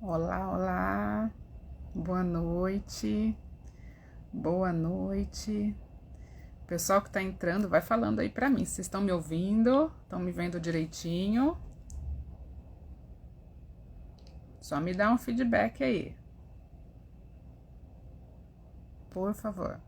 Olá, olá, boa noite, boa noite. Pessoal que tá entrando, vai falando aí pra mim. Vocês estão me ouvindo? Estão me vendo direitinho? Só me dá um feedback aí, por favor.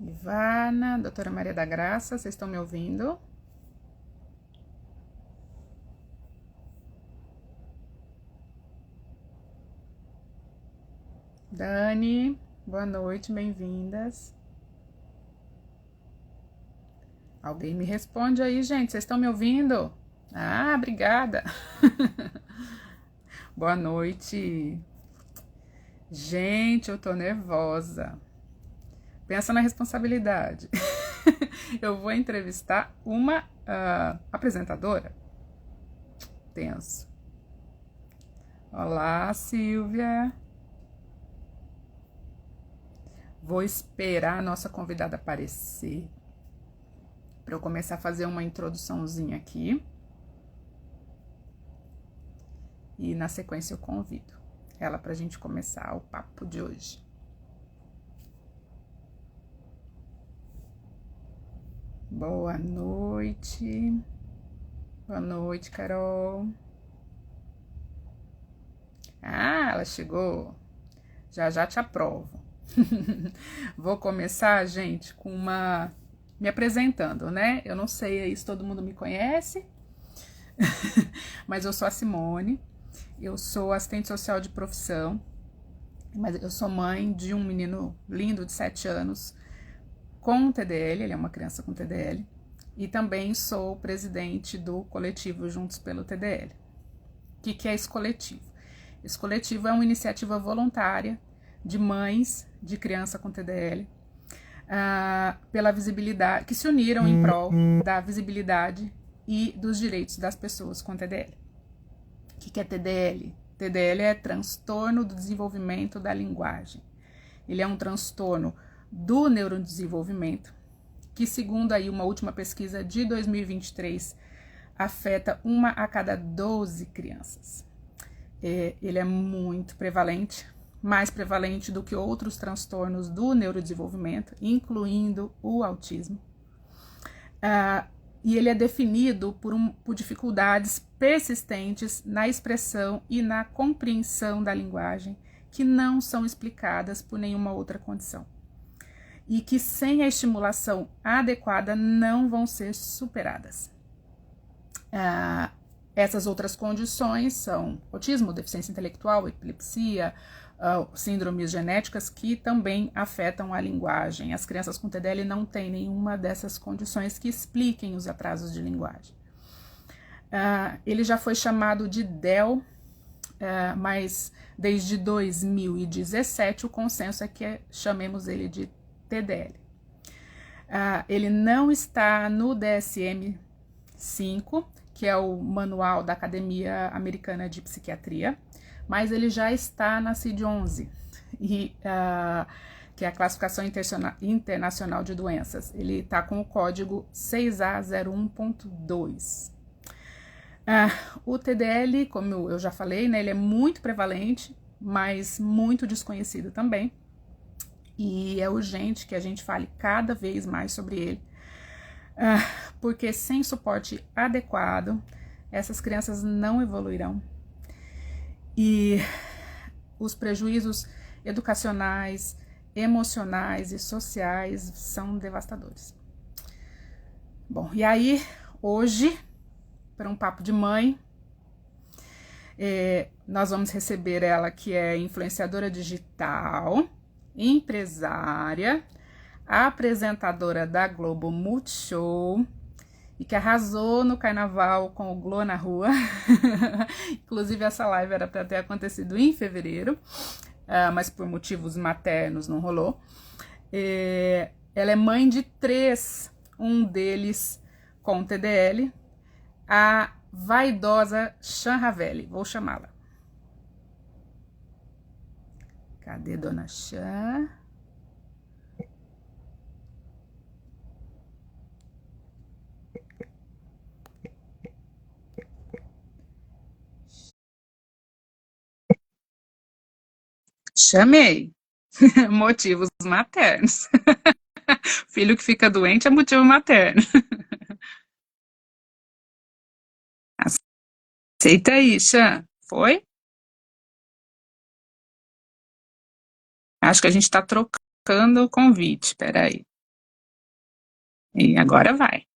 Ivana, doutora Maria da Graça, vocês estão me ouvindo? Dani, boa noite, bem-vindas. Alguém me responde aí, gente, vocês estão me ouvindo? Ah, obrigada. Boa noite. Gente, eu tô nervosa. Pensa na responsabilidade. Eu vou entrevistar uma apresentadora. Tenso. Olá, Silvia. Vou esperar a nossa convidada aparecer para eu começar a fazer uma introduçãozinha aqui. E na sequência eu convido ela para a gente começar o papo de hoje. Boa noite. Boa noite, Carol. Ah, ela chegou. Já já te aprovo. Vou começar, gente, com me apresentando, né? Eu não sei aí se todo mundo me conhece, mas eu sou a Simone. Eu sou assistente social de profissão, mas eu sou mãe de um menino lindo de 7 anos com TDL, ele é uma criança com TDL, e também sou presidente do coletivo Juntos pelo TDL. O que é esse coletivo? Esse coletivo é uma iniciativa voluntária de mães de criança com TDL, pela visibilidade, que se uniram em prol da visibilidade e dos direitos das pessoas com TDL. O que é TDL? TDL é transtorno do desenvolvimento da linguagem. Ele é um transtorno do neurodesenvolvimento, que segundo aí uma última pesquisa de 2023, afeta 1 a cada 12 crianças. Ele é muito prevalente, mais prevalente do que outros transtornos do neurodesenvolvimento, incluindo o autismo. E ele é definido por dificuldades persistentes na expressão e na compreensão da linguagem, que não são explicadas por nenhuma outra condição. E que sem a estimulação adequada não vão ser superadas. Essas outras condições são autismo, deficiência intelectual, epilepsia, síndromes genéticas que também afetam a linguagem. As crianças com TDL não têm nenhuma dessas condições que expliquem os atrasos de linguagem. Ele já foi chamado de DEL, mas desde 2017 o consenso é que chamemos ele de TDL. Ele não está no DSM-5, que é o manual da Academia Americana de Psiquiatria, mas ele já está na CID-11, que é a Classificação Internacional de Doenças. Ele está com o código 6A01.2. O TDL, como eu já falei, né, ele é muito prevalente, mas muito desconhecido também. E é urgente que a gente fale cada vez mais sobre ele, porque sem suporte adequado, essas crianças não evoluirão. E os prejuízos educacionais, emocionais e sociais são devastadores. Bom, e aí, hoje, para um papo de mãe, nós vamos receber ela, que é influenciadora digital, empresária, apresentadora da Globo Multishow e que arrasou no carnaval com o Glow na Rua. Inclusive essa live era para ter acontecido em fevereiro, mas por motivos maternos não rolou. Ela é mãe de 3, um deles com TDL, a vaidosa Chan Ravelli, vou chamá-la. Cadê Dona Chan? Chamei. Motivos maternos. Filho que fica doente é motivo materno. Aceita aí, Chan. Foi? Acho que a gente está trocando o convite. Peraí. E agora vai.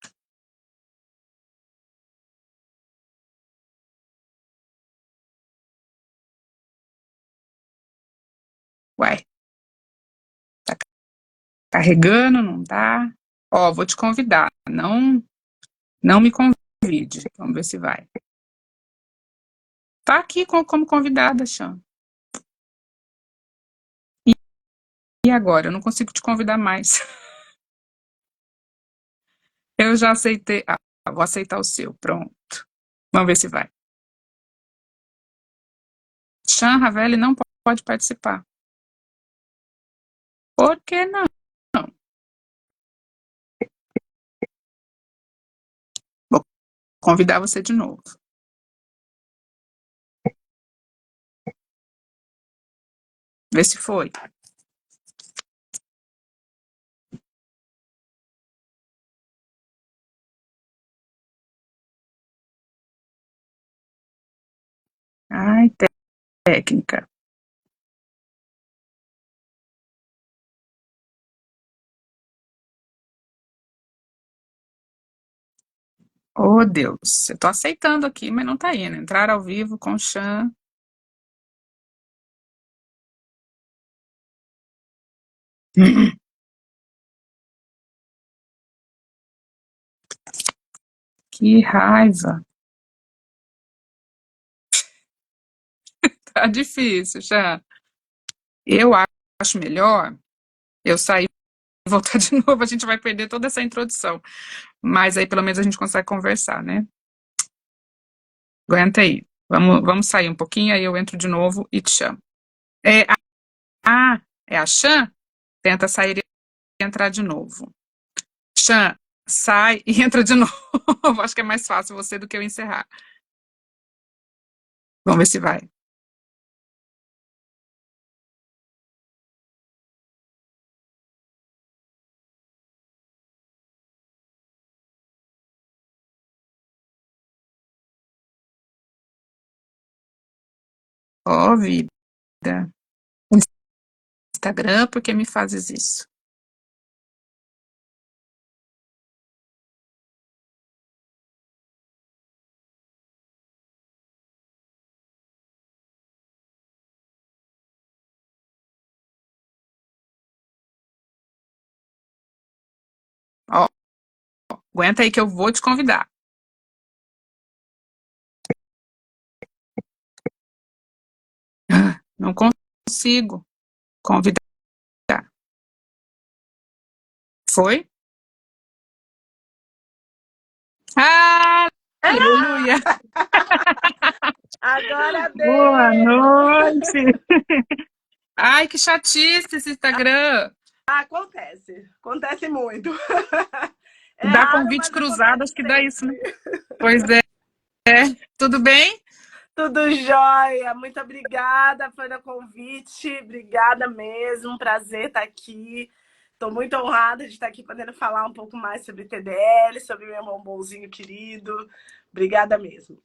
Uai, tá carregando, não tá? Ó, vou te convidar. Não me convide. Vamos ver se vai. Tá aqui como convidada, Chan. E agora? Eu não consigo te convidar mais. Eu já aceitei. Ah, vou aceitar o seu. Pronto. Vamos ver se vai. Chan Ravelli não pode participar. Por que não? Vou convidar você de novo. Vê se foi. Ai, técnica. Oh, Deus. Eu tô aceitando aqui, mas não tá indo. Entrar ao vivo com Chan. Que raiva. Tá difícil, Chan. Eu acho melhor eu sair e voltar de novo. A gente vai perder toda essa introdução. Mas aí pelo menos a gente consegue conversar, né? Aguenta aí. Vamos sair um pouquinho, aí eu entro de novo e te chamo. É, é a Chan? Tenta sair e entrar de novo. Chan, sai e entra de novo. Acho que é mais fácil você do que eu encerrar. Vamos ver se vai. Ó, vida. Instagram, por que me fazes isso? Ó, aguenta aí que eu vou te convidar. Não consigo convidar. Foi? Ah, aleluia! Agora Boa deu! noite! Ai, que chatice esse Instagram. Acontece muito. É Dá raro, convite mas cruzado, acontece acho que dá isso, né? sempre. Pois é. Tudo bem? Tudo jóia. Muito obrigada pelo convite. Obrigada mesmo. Prazer estar aqui. Estou muito honrada de estar aqui podendo falar um pouco mais sobre TDL, sobre meu bombonzinho querido. Obrigada mesmo.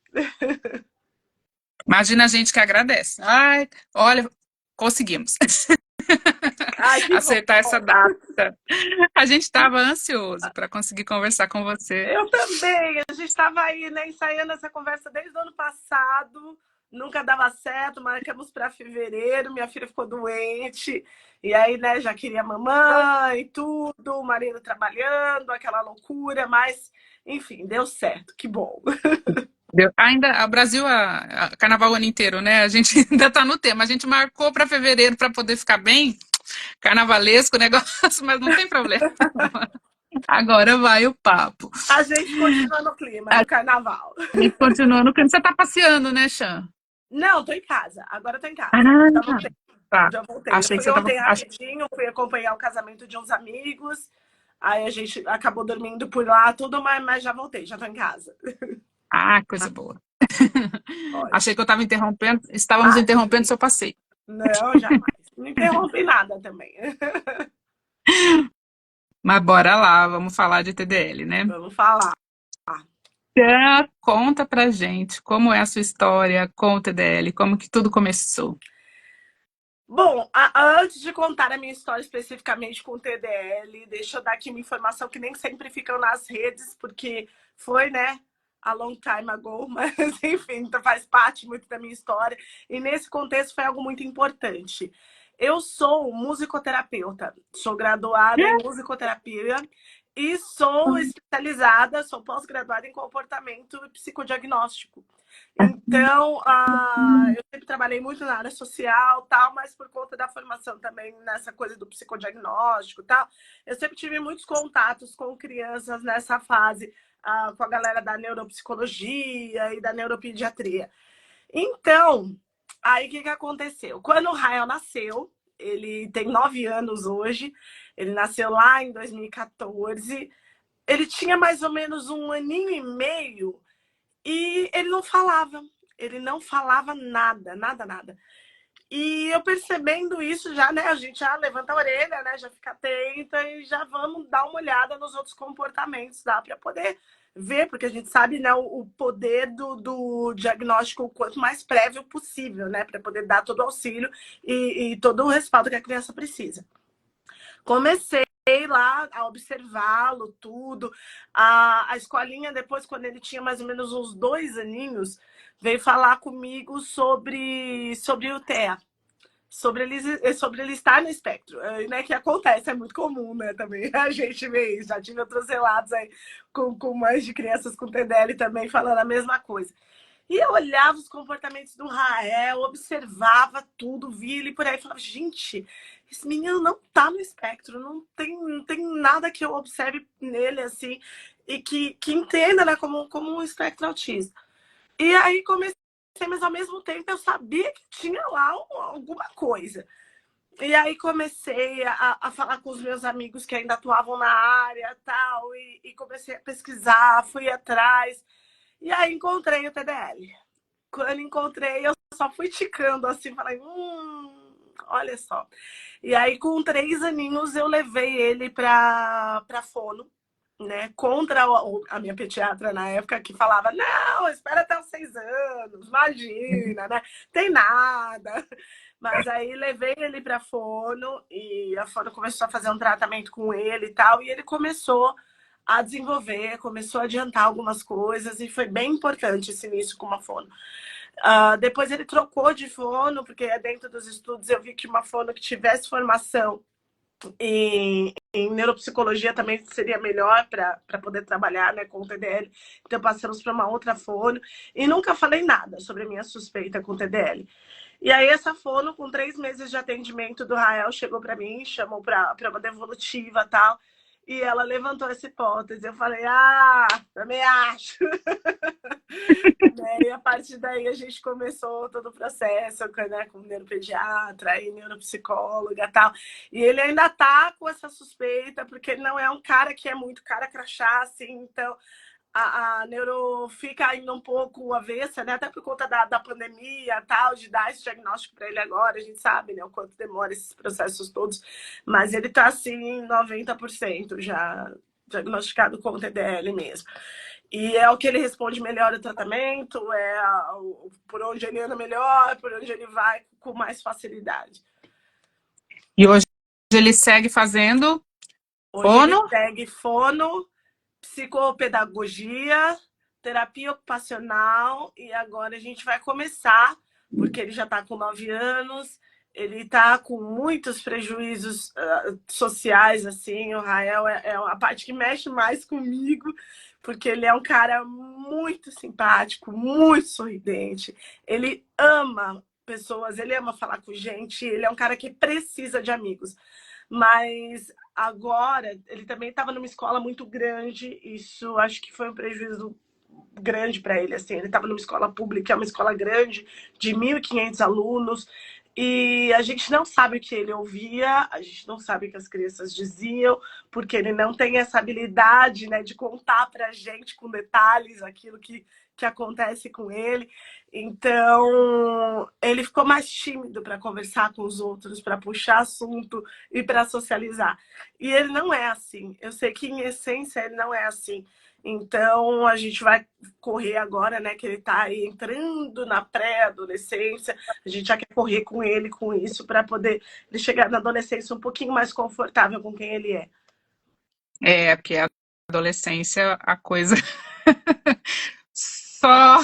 Imagina a gente que agradece. Ai, olha, conseguimos Ai, que bom. acertar essa data. A gente estava ansioso para conseguir conversar com você. Eu também. A gente estava aí, né, ensaiando essa conversa desde o ano passado. Nunca dava certo, marcamos para fevereiro, minha filha ficou doente, e aí, né, já queria mamãe e tudo, o marido trabalhando, aquela loucura, mas, enfim, deu certo, que bom. Ainda, o Brasil, a carnaval o ano inteiro, né? A gente ainda está no tema. A gente marcou para fevereiro para poder ficar bem carnavalesco o negócio, mas não tem problema. Agora vai o papo. A gente continua no clima, A no carnaval. gente continua no canto. Você está passeando, né, Chan? Não, tô em casa, agora tô em casa. Ah, Tá no tempo. Tá. Já voltei. Eu Achei que fui você tava. ontem rapidinho, fui acompanhar o casamento de uns amigos. Aí a gente acabou dormindo por lá, tudo, mas já voltei, já tô em casa. Ah, coisa boa. Achei Ótimo. que eu estava interrompendo, estávamos Ah, interrompendo seu passeio. não, jamais. Não interrompe nada também. Mas bora lá, vamos falar de TDL, né? Vamos falar. Então, conta pra gente como é a sua história com o TDL, como que tudo começou. Bom, antes de contar a minha história especificamente com o TDL, deixa eu dar aqui uma informação que nem sempre fica nas redes, porque foi, né, a long time ago, mas enfim, então faz parte muito da minha história. E nesse contexto foi algo muito importante. Eu sou musicoterapeuta, sou graduada em musicoterapia e sou especializada, sou pós-graduada em comportamento psicodiagnóstico. Então, eu sempre trabalhei muito na área social, tal, mas por conta da formação também nessa coisa do psicodiagnóstico, tal, eu sempre tive muitos contatos com crianças nessa fase, com a galera da neuropsicologia e da neuropediatria. Então, aí o que aconteceu? Quando o Rael nasceu, ele tem 9 anos hoje, ele nasceu lá em 2014, ele tinha mais ou menos um aninho e meio e ele não falava nada, nada, nada. E eu percebendo isso já, né, a gente já levanta a orelha, né, já fica atenta e já vamos dar uma olhada nos outros comportamentos, dá para poder ver, porque a gente sabe, né, o poder do diagnóstico o quanto mais prévio possível, né, para poder dar todo o auxílio e todo o respaldo que a criança precisa. Comecei lá a observá-lo, tudo. A escolinha, depois, quando ele tinha mais ou menos uns 2 aninhos, veio falar comigo sobre o TEA, sobre ele estar no espectro, né? Que acontece, é muito comum, né? Também a gente vê isso. Já tive outros relatos aí com mães de crianças com TDL também falando a mesma coisa. E eu olhava os comportamentos do Rael, observava tudo, via ele por aí e falava, gente, esse menino não tá no espectro, não tem nada que eu observe nele assim, e que entenda, né, como um espectro autista. E aí comecei, mas ao mesmo tempo eu sabia que tinha lá alguma coisa. E aí comecei a falar com os meus amigos que ainda atuavam na área tal, e comecei a pesquisar, fui atrás. E aí encontrei o TDL. Quando encontrei, eu só fui ticando assim, falei, olha só. E aí, com 3 aninhos, eu levei ele pra fono, né? Contra a minha pediatra na época, que falava, não, espera até os 6 anos, imagina, né? Tem nada. Mas aí levei ele pra fono e a fono começou a fazer um tratamento com ele e tal, e ele começou a desenvolver, começou a adiantar algumas coisas e foi bem importante esse início com uma fono. Depois ele trocou de fono, porque dentro dos estudos eu vi que uma fono que tivesse formação em neuropsicologia também seria melhor para poder trabalhar, né, com o TDL. Então passamos para uma outra fono e nunca falei nada sobre a minha suspeita com o TDL. E aí essa fono, com 3 meses de atendimento do Rael, chegou para mim, chamou para uma devolutiva e tal, e ela levantou essa hipótese. Eu falei, também acho. Né? E a partir daí a gente começou todo o processo, né, com neuropediatra e neuropsicóloga e tal. E ele ainda tá com essa suspeita, porque ele não é um cara que é muito cara crachá, assim, então a neuro fica ainda um pouco avessa, né? Até por conta da pandemia tal, de dar esse diagnóstico para ele agora, a gente sabe, né, o quanto demora esses processos todos, mas ele tá assim, 90% já diagnosticado com TDL mesmo. E é o que ele responde melhor o tratamento, por onde ele anda melhor, por onde ele vai com mais facilidade. E hoje ele segue fazendo Hoje ele fono? segue fono, psicopedagogia, terapia ocupacional e agora a gente vai começar, porque ele já está com 9 anos, ele está com muitos prejuízos sociais, assim, o Rael é a parte que mexe mais comigo, porque ele é um cara muito simpático, muito sorridente, ele ama pessoas, ele ama falar com gente, ele é um cara que precisa de amigos. Mas agora, ele também estava numa escola muito grande, isso acho que foi um prejuízo grande para ele, assim, ele estava numa escola pública, é uma escola grande, de 1.500 alunos, E a gente não sabe o que ele ouvia, a gente não sabe o que as crianças diziam, porque ele não tem essa habilidade, né, de contar para a gente com detalhes aquilo que acontece com ele. Então, ele ficou mais tímido para conversar com os outros, para puxar assunto e para socializar. E ele não é assim. Eu sei que, em essência, ele não é assim. Então, a gente vai correr agora, né, que ele está aí entrando na pré-adolescência. A gente já quer correr com ele com isso para poder ele chegar na adolescência um pouquinho mais confortável com quem ele é. É, porque a adolescência, a coisa só,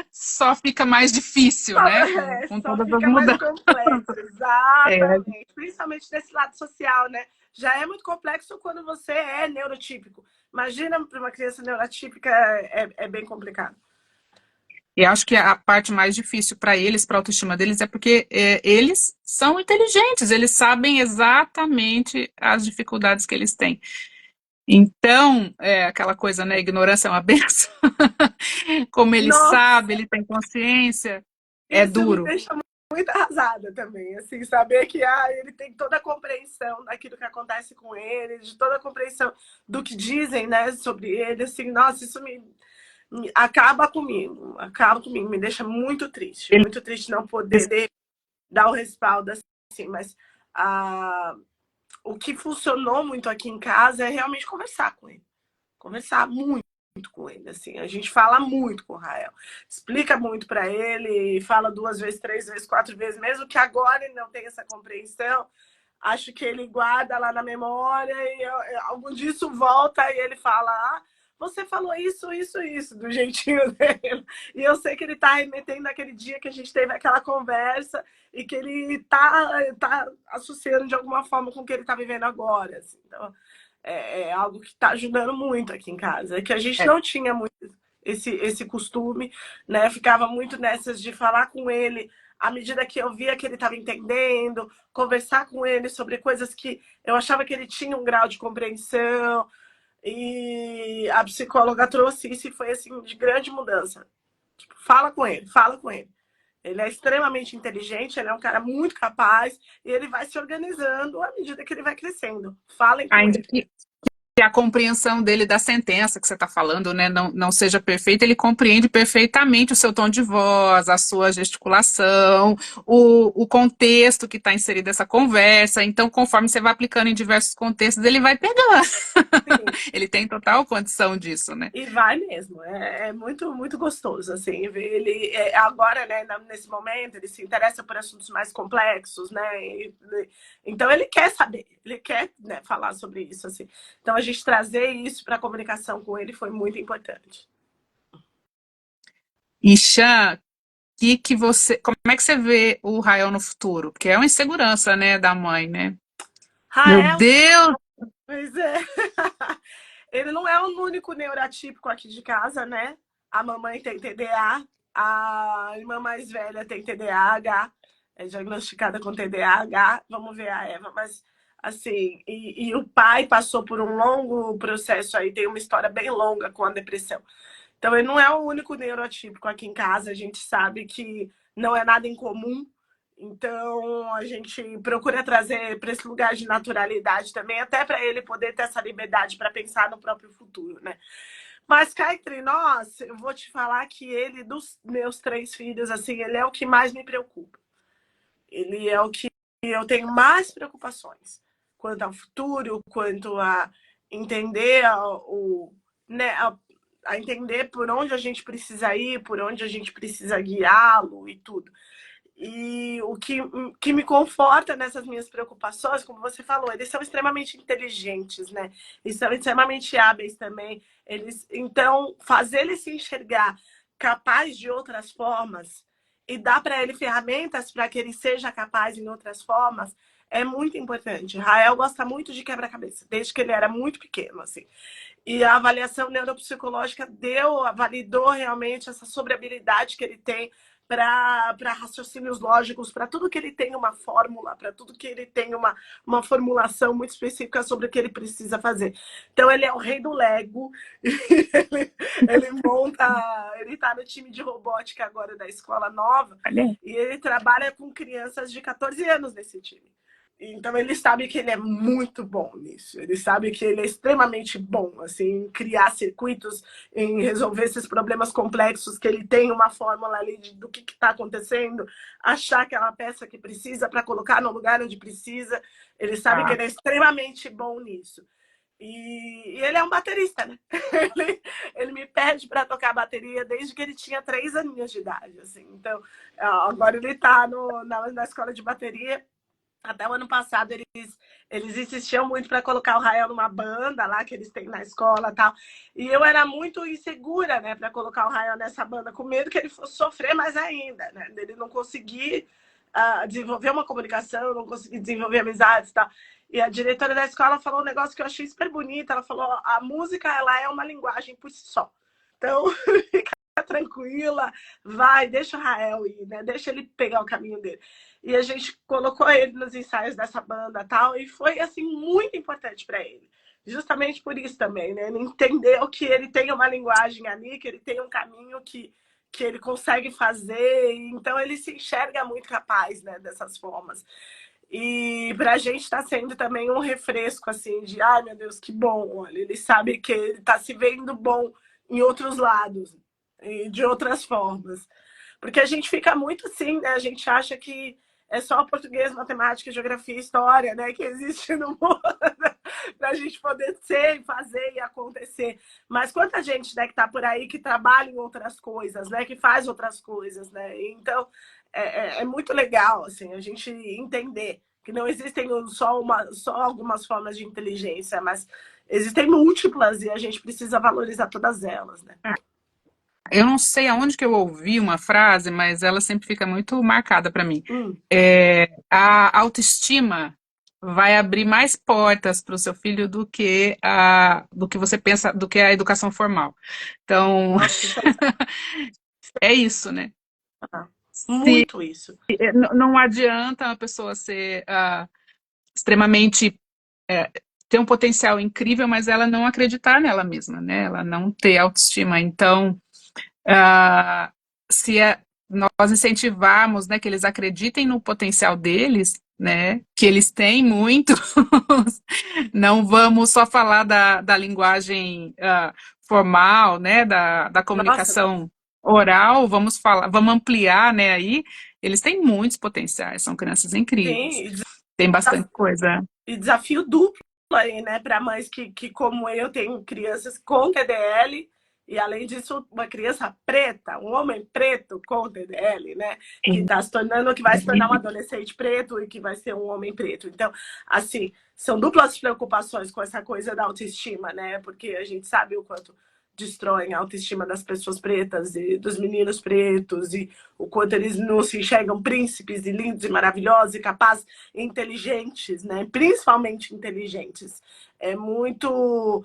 só fica mais difícil, né? Com Só todas as fica mais mudanças. complexo, É, exatamente. Principalmente desse lado social, né? Já é muito complexo quando você é neurotípico. Imagina para uma criança neurotípica, é bem complicado. e acho que a parte mais difícil para eles, para a autoestima deles, é porque eles são inteligentes, eles sabem exatamente as dificuldades que eles têm. Então, aquela coisa, né? Ignorância é uma benção. Como ele Nossa, sabe, ele tem consciência, é isso me duro. deixa muito arrasada também, assim, saber que ele tem toda a compreensão daquilo que acontece com ele, de toda a compreensão do que dizem, né, sobre ele, assim, nossa, isso acaba comigo, me deixa muito triste não poder dar o respaldo, assim, mas o que funcionou muito aqui em casa é realmente conversar com ele, conversar muito com ele, assim, a gente fala muito com o Rael, explica muito para ele, fala 2 vezes, 3 vezes, 4 vezes, mesmo que agora ele não tenha essa compreensão, acho que ele guarda lá na memória e algum dia isso volta e ele fala, você falou isso, isso, isso, do jeitinho dele. E eu sei que ele está remetendo naquele dia que a gente teve aquela conversa e que ele tá associando de alguma forma com o que ele está vivendo agora. Assim. Então, é algo que está ajudando muito aqui em casa. É que a gente É, não tinha muito esse costume, né? Ficava muito nessas de falar com ele à medida que eu via que ele estava entendendo, conversar com ele sobre coisas que eu achava que ele tinha um grau de compreensão. E a psicóloga trouxe isso e foi assim de grande mudança. Tipo, fala com ele, fala com ele. Ele é extremamente inteligente, ele é um cara muito capaz e ele vai se organizando à medida que ele vai crescendo. Falem com ainda ele. que a compreensão dele da sentença que você está falando, né, não seja perfeita, ele compreende perfeitamente o seu tom de voz, a sua gesticulação, o contexto que está inserido nessa conversa. Então, conforme você vai aplicando em diversos contextos, ele vai pegando. Sim. Ele tem total condição disso, né? E vai mesmo, é muito, muito gostoso, assim, ver ele agora, né, nesse momento, ele se interessa por assuntos mais complexos, né, então ele quer saber, ele quer, né, falar sobre isso, assim. Então a gente trazer isso para a comunicação com ele foi muito importante. E Chan, como é que você vê o Rael no futuro? Porque é uma insegurança, né, da mãe, né? Meu Rael, Deus! pois é. Ele não é o único neurotípico aqui de casa, né? A mamãe tem TDA, a irmã mais velha tem TDAH, é diagnosticada com TDAH. Vamos ver a Eva, mas assim, e o pai passou por um longo processo aí, tem uma história bem longa com a depressão. Então, ele não é o único neurotípico aqui em casa, a gente sabe que não é nada incomum. Então, a gente procura trazer para esse lugar de naturalidade também, até para ele poder ter essa liberdade para pensar no próprio futuro, né? Mas cá entre nós, eu vou te falar que ele, dos meus 3 filhos, assim, ele é o que mais me preocupa. Ele é o que eu tenho mais preocupações quanto ao futuro, quanto a entender né, a entender por onde a gente precisa ir, por onde a gente precisa guiá-lo e tudo. E o que me conforta nessas minhas preocupações, como você falou, eles são extremamente inteligentes, né? Eles são extremamente hábeis também. Então, fazer ele se enxergar capaz de outras formas e dar para ele ferramentas para que ele seja capaz em outras formas é muito importante. Rael gosta muito de quebra-cabeça, desde que ele era muito pequeno, assim. E a avaliação neuropsicológica validou realmente essa sobrehabilidade que ele tem para raciocínios lógicos, para tudo que ele tem uma fórmula, para tudo que ele tem uma formulação muito específica sobre o que ele precisa fazer. Então ele é o rei do Lego, ele monta, ele está no time de robótica agora da escola nova, Olha. e ele trabalha com crianças de 14 anos nesse time. Então ele sabe que ele é muito bom nisso. Ele sabe que ele é extremamente bom assim, em criar circuitos, em resolver esses problemas complexos, que ele tem uma fórmula ali do que está acontecendo, achar aquela peça que precisa para colocar no lugar onde precisa. Ele sabe que Ah, ele é extremamente bom nisso. E ele é um baterista, né? Ele me pede para tocar bateria desde que ele tinha 3 aninhos de idade. Assim. Então, agora ele está na escola de bateria. Até o ano passado eles insistiam muito para colocar o Rael numa banda lá que eles têm na escola e tal. E eu era muito insegura, né, para colocar o Rael nessa banda, com medo que ele fosse sofrer mais ainda, né? Ele não conseguir desenvolver uma comunicação, não conseguir desenvolver amizades e tal. E a diretora da escola falou um negócio que eu achei super bonito. Ela falou: a música ela é uma linguagem por si só. Então, fica tranquila, vai, deixa o Rael ir, né? Deixa ele pegar o caminho dele. E a gente colocou ele nos ensaios dessa banda tal, e foi assim muito importante para ele. Justamente por isso também, né? Ele entendeu que ele tem uma linguagem ali, que ele tem um caminho que ele consegue fazer, então ele se enxerga muito capaz, né, dessas formas. E para a gente está sendo também um refresco, assim, de, ai meu Deus, que bom, olha, ele sabe que ele está se vendo bom em outros lados, e de outras formas. Porque a gente fica muito assim, né? A gente acha que é só português, matemática, geografia e história, né? Que existe no mundo para a gente poder ser, fazer e acontecer. Mas quanta gente, né, que está por aí que trabalha em outras coisas, né? Que faz outras coisas, né? Então é muito legal, assim, a gente entender que não existem só algumas formas de inteligência, mas existem múltiplas e a gente precisa valorizar todas elas, né? eu não sei aonde que eu ouvi uma frase, mas ela sempre fica muito marcada para mim. Hum. A autoestima vai abrir mais portas para o seu filho do que você pensa, do que a educação formal. Então, Nossa, isso é isso, né? é Se muito isso. não adianta uma pessoa ser extremamente ter um potencial incrível, mas ela não acreditar nela mesma, né? Ela não ter autoestima. Então, ah, se nós incentivarmos, né, que eles acreditem no potencial deles, né, que eles têm muito, não vamos só falar da linguagem formal, né, da Nossa, comunicação oral, vamos falar, vamos ampliar, né, aí, eles têm muitos potenciais, são crianças incríveis, sim, tem bastante coisa. e desafio duplo aí, né, para mães como eu, tenho crianças com TDL, e além disso, uma criança preta, um homem preto com TDL, né, que vai se tornar um adolescente preto e que vai ser um homem preto. Então, assim, são duplas preocupações com essa coisa da autoestima, né, porque a gente sabe o quanto destroem a autoestima das pessoas pretas e dos meninos pretos, e o quanto eles não se enxergam príncipes e lindos e maravilhosos e capazes e inteligentes, né? Principalmente inteligentes. É muito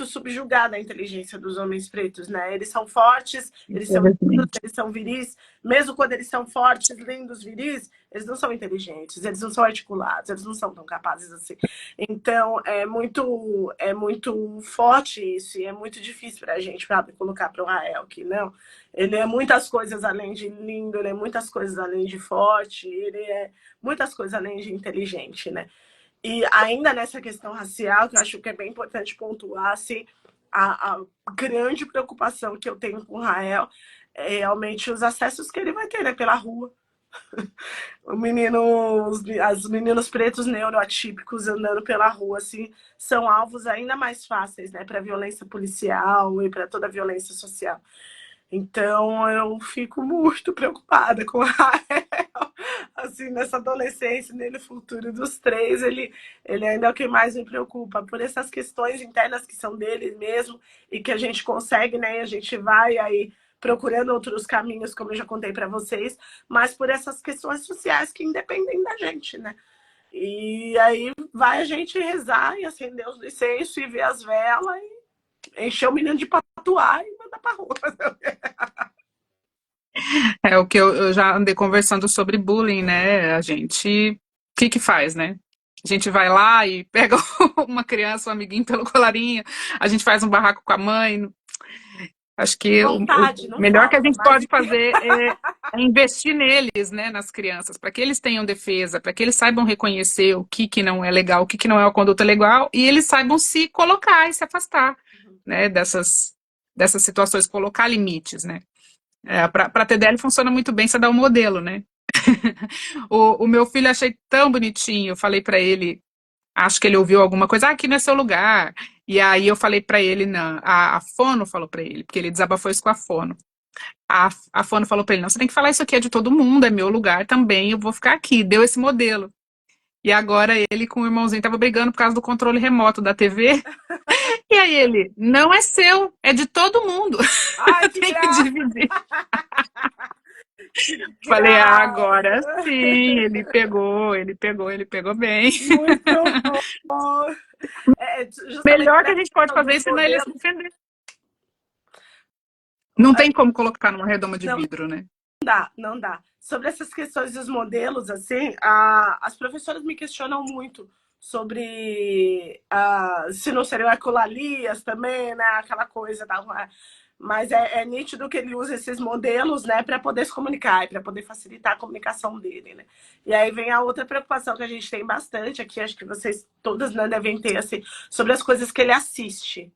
subjugada a inteligência dos homens pretos, né? Eles são fortes, eles são lindos, Infelizmente. eles são viris, mesmo quando eles são fortes, lindos, viris, eles não são inteligentes, eles não são articulados, eles não são tão capazes assim. Então, é muito forte isso, e é muito difícil para a gente colocar para o Rael que não. Ele é muitas coisas além de lindo, ele é muitas coisas além de forte, ele é muitas coisas além de inteligente, né? E ainda nessa questão racial, que eu acho que é bem importante pontuar, assim, a grande preocupação que eu tenho com o Rael é realmente os acessos que ele vai ter, né, pela rua. Os meninos pretos neuroatípicos andando pela rua, assim, são alvos ainda mais fáceis, né, para violência policial e para toda a violência social. Então, eu fico muito preocupada com o Rael, assim, nessa adolescência, nele futuro dos 3, ele ainda é o que mais me preocupa, por essas questões internas que são dele mesmo, e que a gente consegue, né, e a gente vai aí procurando outros caminhos, como eu já contei para vocês, mas por essas questões sociais que independem da gente, né? E aí vai a gente rezar e acender os incensos e ver as velas e encher o menino de patuá e mandar pra rua. É o que eu já andei conversando sobre bullying, né? A gente, o que que faz, né? A gente vai lá e pega uma criança, um amiguinho pelo colarinho, a gente faz um barraco com a mãe. Acho que o Vontade não melhor que a falta, gente mas pode fazer é investir neles, né, nas crianças, para que eles tenham defesa, para que eles saibam reconhecer o que não é legal, o que não é uma conduta legal, e eles saibam se colocar e se afastar, né, dessas situações, colocar limites, né. Para a TDL funciona muito bem você dar um modelo, né. O meu filho achei tão bonitinho, eu falei para ele, acho que ele ouviu alguma coisa, aqui não é seu lugar. E aí eu falei pra ele, não, a Fono falou pra ele, porque ele desabafou isso com a Fono. A Fono falou pra ele, não, você tem que falar isso aqui é de todo mundo, é meu lugar também, eu vou ficar aqui. Deu esse modelo. E agora ele com o irmãozinho tava brigando por causa do controle remoto da TV. E aí ele, não é seu, é de todo mundo. ai, que Tem que graça, dividir. que Falei, ah, graça. agora sim, ele pegou bem. Muito bom. Justamente Melhor por que a essa gente pode questão fazer é dos ensinar ele a se modelos, defender. Não tem como colocar numa redoma de não vidro, né? dá, não dá. Sobre essas questões dos modelos, assim, as professoras me questionam muito sobre se não seriam ecolalias também, né? Aquela coisa da. Mas é nítido que ele usa esses modelos, né, para poder se comunicar e para poder facilitar a comunicação dele, né? E aí vem a outra preocupação que a gente tem bastante aqui, acho que vocês todas, né, devem ter, assim, sobre as coisas que ele assiste,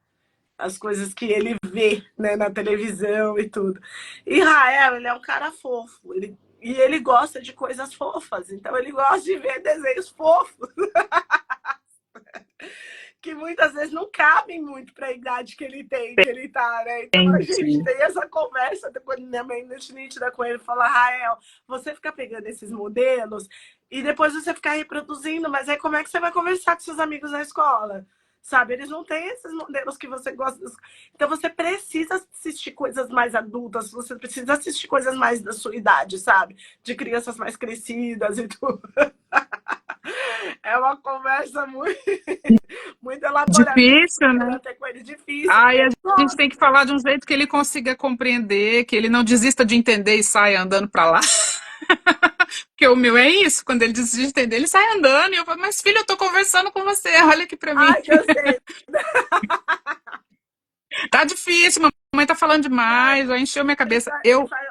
as coisas que ele vê, né, na televisão e tudo. Israel, ele é um cara fofo, e ele gosta de coisas fofas, então ele gosta de ver desenhos fofos, que muitas vezes não cabem muito para a idade que ele tem, que ele tá, né? Então a gente Entendi. tem essa conversa, depois minha mãe nítida com ele, fala, Rael, você fica pegando esses modelos e depois você fica reproduzindo, mas aí como é que você vai conversar com seus amigos na escola? Sabe, eles não têm esses modelos que você gosta. Então você precisa assistir coisas mais adultas, você precisa assistir coisas mais da sua idade, sabe? De crianças mais crescidas e tudo. É uma conversa muito, muito elaborada Difícil, né? até com ele, difícil, porque Aí a ele gente tem gosta. que falar de um jeito que ele consiga compreender, que ele não desista de entender e saia andando para lá. Porque o meu é isso, quando ele desiste de entender, ele sai andando e eu falo, mas filho, eu tô conversando com você, olha aqui para mim. Ai, cansei. Tá difícil, mamãe tá falando demais, vai encher minha cabeça.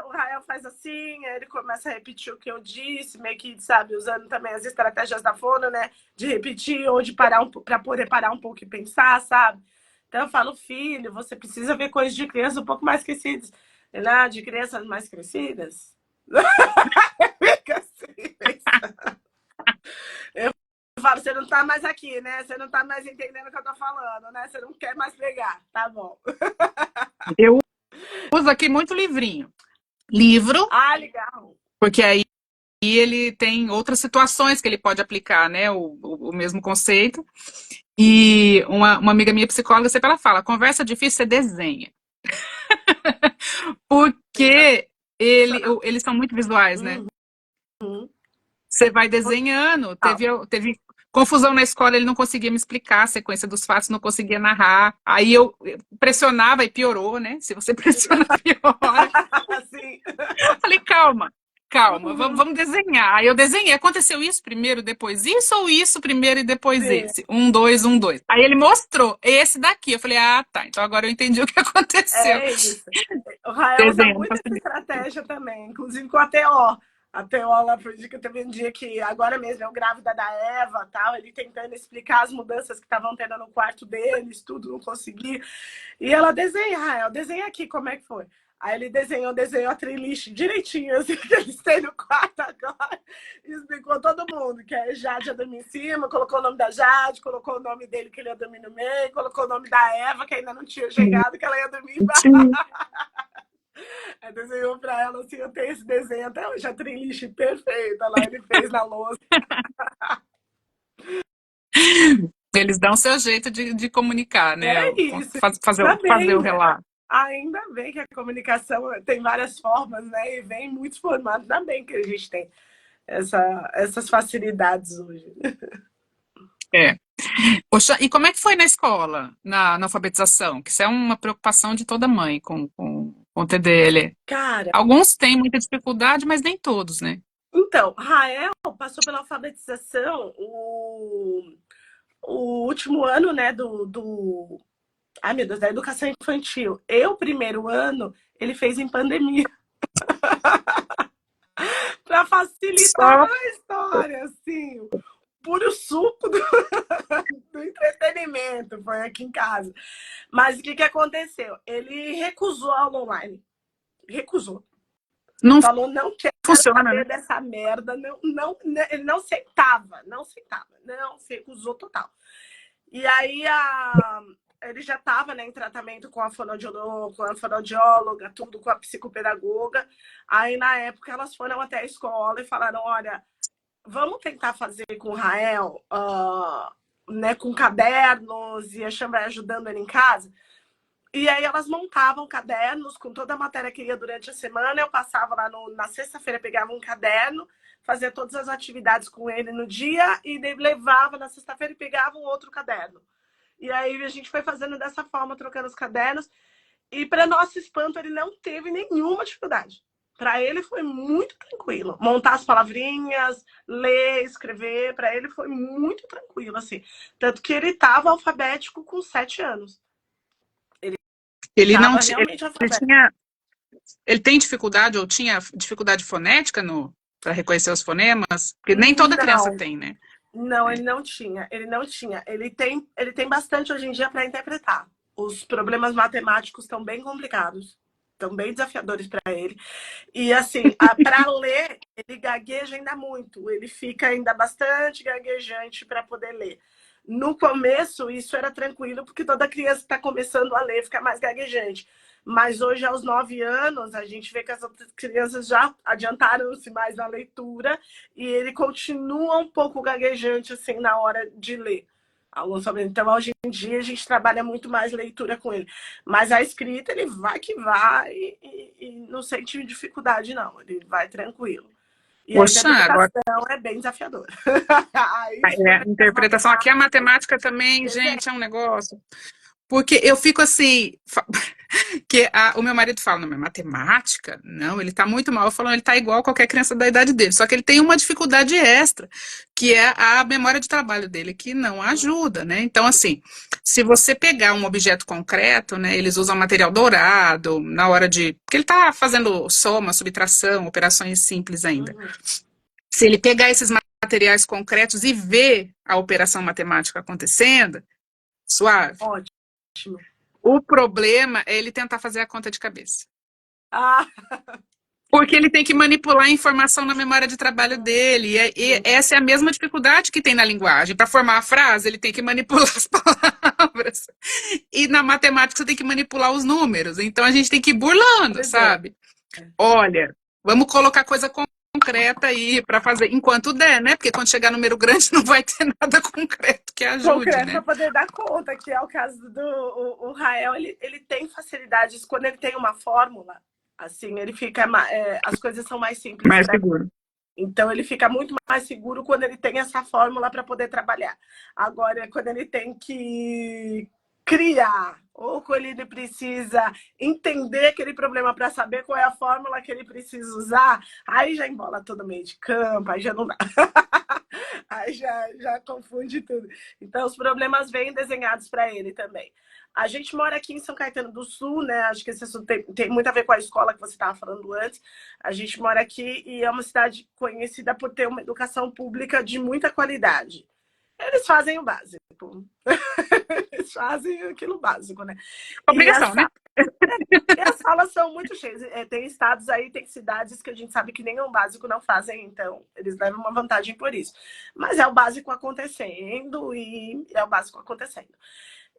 O Rael faz assim, aí ele começa a repetir o que eu disse, meio que, sabe, usando também as estratégias da Fono, né? De repetir ou de parar para poder parar um pouco e pensar, sabe? Então eu falo, filho, você precisa ver coisas de crianças um pouco mais crescidas. Ele, de crianças mais crescidas? Fica assim, pensando. Eu falo, você não tá mais aqui, né? Você não tá mais entendendo o que eu tô falando, né? Você não quer mais pegar. Tá bom. Eu uso aqui muito livrinho. Livro, Ah, legal. porque aí ele tem outras situações que ele pode aplicar, né? O mesmo conceito. E uma amiga minha psicóloga sempre ela fala, conversa difícil, você desenha. Porque eles são muito visuais, né? Uhum. Você vai desenhando. Teve confusão na escola, ele não conseguia me explicar a sequência dos fatos, não conseguia narrar. Aí eu pressionava e piorou, né? Se você pressiona, piora. Sim. Falei, calma, calma, Uhum. vamos desenhar. Aí eu desenhei, aconteceu isso primeiro, depois isso, ou isso primeiro e depois Sim. esse? Um, dois, um, dois. Aí ele mostrou esse daqui. Eu falei, ah, tá, então agora eu entendi o que aconteceu. É isso. O Rael usa Desenhando, muito essa estratégia também, inclusive com a TO. A TO lá foi que teve um dia que agora mesmo é o grávida da Eva, tal, ele tentando explicar as mudanças que estavam tendo no quarto deles, tudo, não conseguia. E ela desenha, Rael, desenha aqui como é que foi. Aí ele desenhou a trilha direitinho, assim, que eles têm no quarto agora. E explicou todo mundo, que a Jade ia dormir em cima, colocou o nome da Jade, colocou o nome dele, que ele ia dormir no meio, colocou o nome da Eva, que ainda não tinha chegado, que ela ia dormir embaixo. Aí desenhou pra ela, assim, eu tenho esse desenho até hoje, a trilha perfeita lá, ele fez na louça. eles dão seu jeito de comunicar, né? É isso, Fazer o também, né? relato. Ainda bem que a comunicação tem várias formas, né? E vem muitos formatos, ainda bem que a gente tem. essas facilidades hoje. É. Poxa, e como é que foi na escola, na alfabetização? Que isso é uma preocupação de toda mãe com o TDL. Cara, Alguns têm muita dificuldade, mas nem todos, né? então, Rael passou pela alfabetização o último ano, né, ai meu Deus, da educação infantil. O primeiro ano, ele fez em pandemia. Para facilitar Só. a história, assim, puro suco do entretenimento foi aqui em casa. Mas o que aconteceu? Ele recusou a aula online. Recusou. Não Falou, não quero funciona, né? saber dessa merda. Ele não aceitava, não se recusou total. E aí ele já estava, né, em tratamento com a fonoaudióloga, tudo com a psicopedagoga. Aí, na época, elas foram até a escola e falaram, olha, vamos tentar fazer com o Rael, né, com cadernos, e a Chama vai ajudando ele em casa. E aí elas montavam cadernos com toda a matéria que ia durante a semana. Eu passava lá na sexta-feira, pegava um caderno, fazia todas as atividades com ele no dia e levava na sexta-feira e pegava um outro caderno. E aí a gente foi fazendo dessa forma, trocando os cadernos. E para nosso espanto, ele não teve nenhuma dificuldade. Para ele foi muito tranquilo. Montar as palavrinhas, ler, escrever, para ele foi muito tranquilo, assim. Tanto que ele estava alfabético com 7 anos. Ele não Estava ti- realmente ele alfabético. tinha, ele tem dificuldade ou tinha dificuldade fonética no para reconhecer os fonemas? Porque nem toda criança Não, tem, né? não, É. ele não tinha. Ele não tinha. Ele tem bastante hoje em dia para interpretar. Os problemas matemáticos estão bem complicados, estão bem desafiadores para ele. E assim, para ler, ele gagueja ainda muito. Ele fica ainda bastante gaguejante para poder ler. No começo, isso era tranquilo, porque toda criança que está começando a ler fica mais gaguejante. Mas hoje, aos 9 anos, a gente vê que as outras crianças já adiantaram-se mais na leitura e ele continua um pouco gaguejante assim na hora de ler. Então, hoje em dia, a gente trabalha muito mais leitura com ele. Mas a escrita, ele vai que vai e não sente dificuldade, não. Ele vai tranquilo. E a Poxa, agora interpretação é bem desafiadora. A interpretação interpretação aqui, a matemática também, desenho. gente, é um negócio. Porque eu fico assim, que o meu marido fala, não, é matemática? Não, ele tá muito mal. Eu falo, ele tá igual qualquer criança da idade dele. Só que ele tem uma dificuldade extra, que é a memória de trabalho dele, que não ajuda, né? Então, assim, se você pegar um objeto concreto, né, eles usam material dourado na hora de. Porque ele tá fazendo soma, subtração, operações simples ainda. Uhum. Se ele pegar esses materiais concretos e ver a operação matemática acontecendo, suave. Ótimo. O problema é ele tentar fazer a conta de cabeça. Ah, Porque ele tem que manipular a informação na memória de trabalho dele. E essa é a mesma dificuldade que tem na linguagem. Para formar a frase, ele tem que manipular as palavras. E na matemática, você tem que manipular os números. Então a gente tem que ir burlando, pois é. sabe? Olha, vamos colocar coisa concreta aí para fazer, enquanto der, né? Porque quando chegar número grande, não vai ter nada concreto que ajude, Concreto né? para poder dar conta, que é o caso do o Rael, ele tem facilidades quando ele tem uma fórmula, assim, ele fica as coisas são mais simples Mais para ele. seguro. Então ele fica muito mais seguro quando ele tem essa fórmula para poder trabalhar. Agora, quando ele tem que criar ou quando ele precisa entender aquele problema para saber qual é a fórmula que ele precisa usar, aí já embola todo meio de campo, aí já não dá. Aí já confunde tudo. Então, os problemas vêm desenhados para ele também. A gente mora aqui em São Caetano do Sul, né? Acho que esse assunto tem muito a ver com a escola que você estava falando antes. A gente mora aqui e é uma cidade conhecida por ter uma educação pública de muita qualidade. Eles fazem o básico. Eles fazem aquilo básico, né? E Obrigação, né? as salas são muito cheias. Tem estados aí, tem cidades que a gente sabe que nem o básico não fazem, então eles levam uma vantagem por isso. Mas é o básico acontecendo e é o básico acontecendo.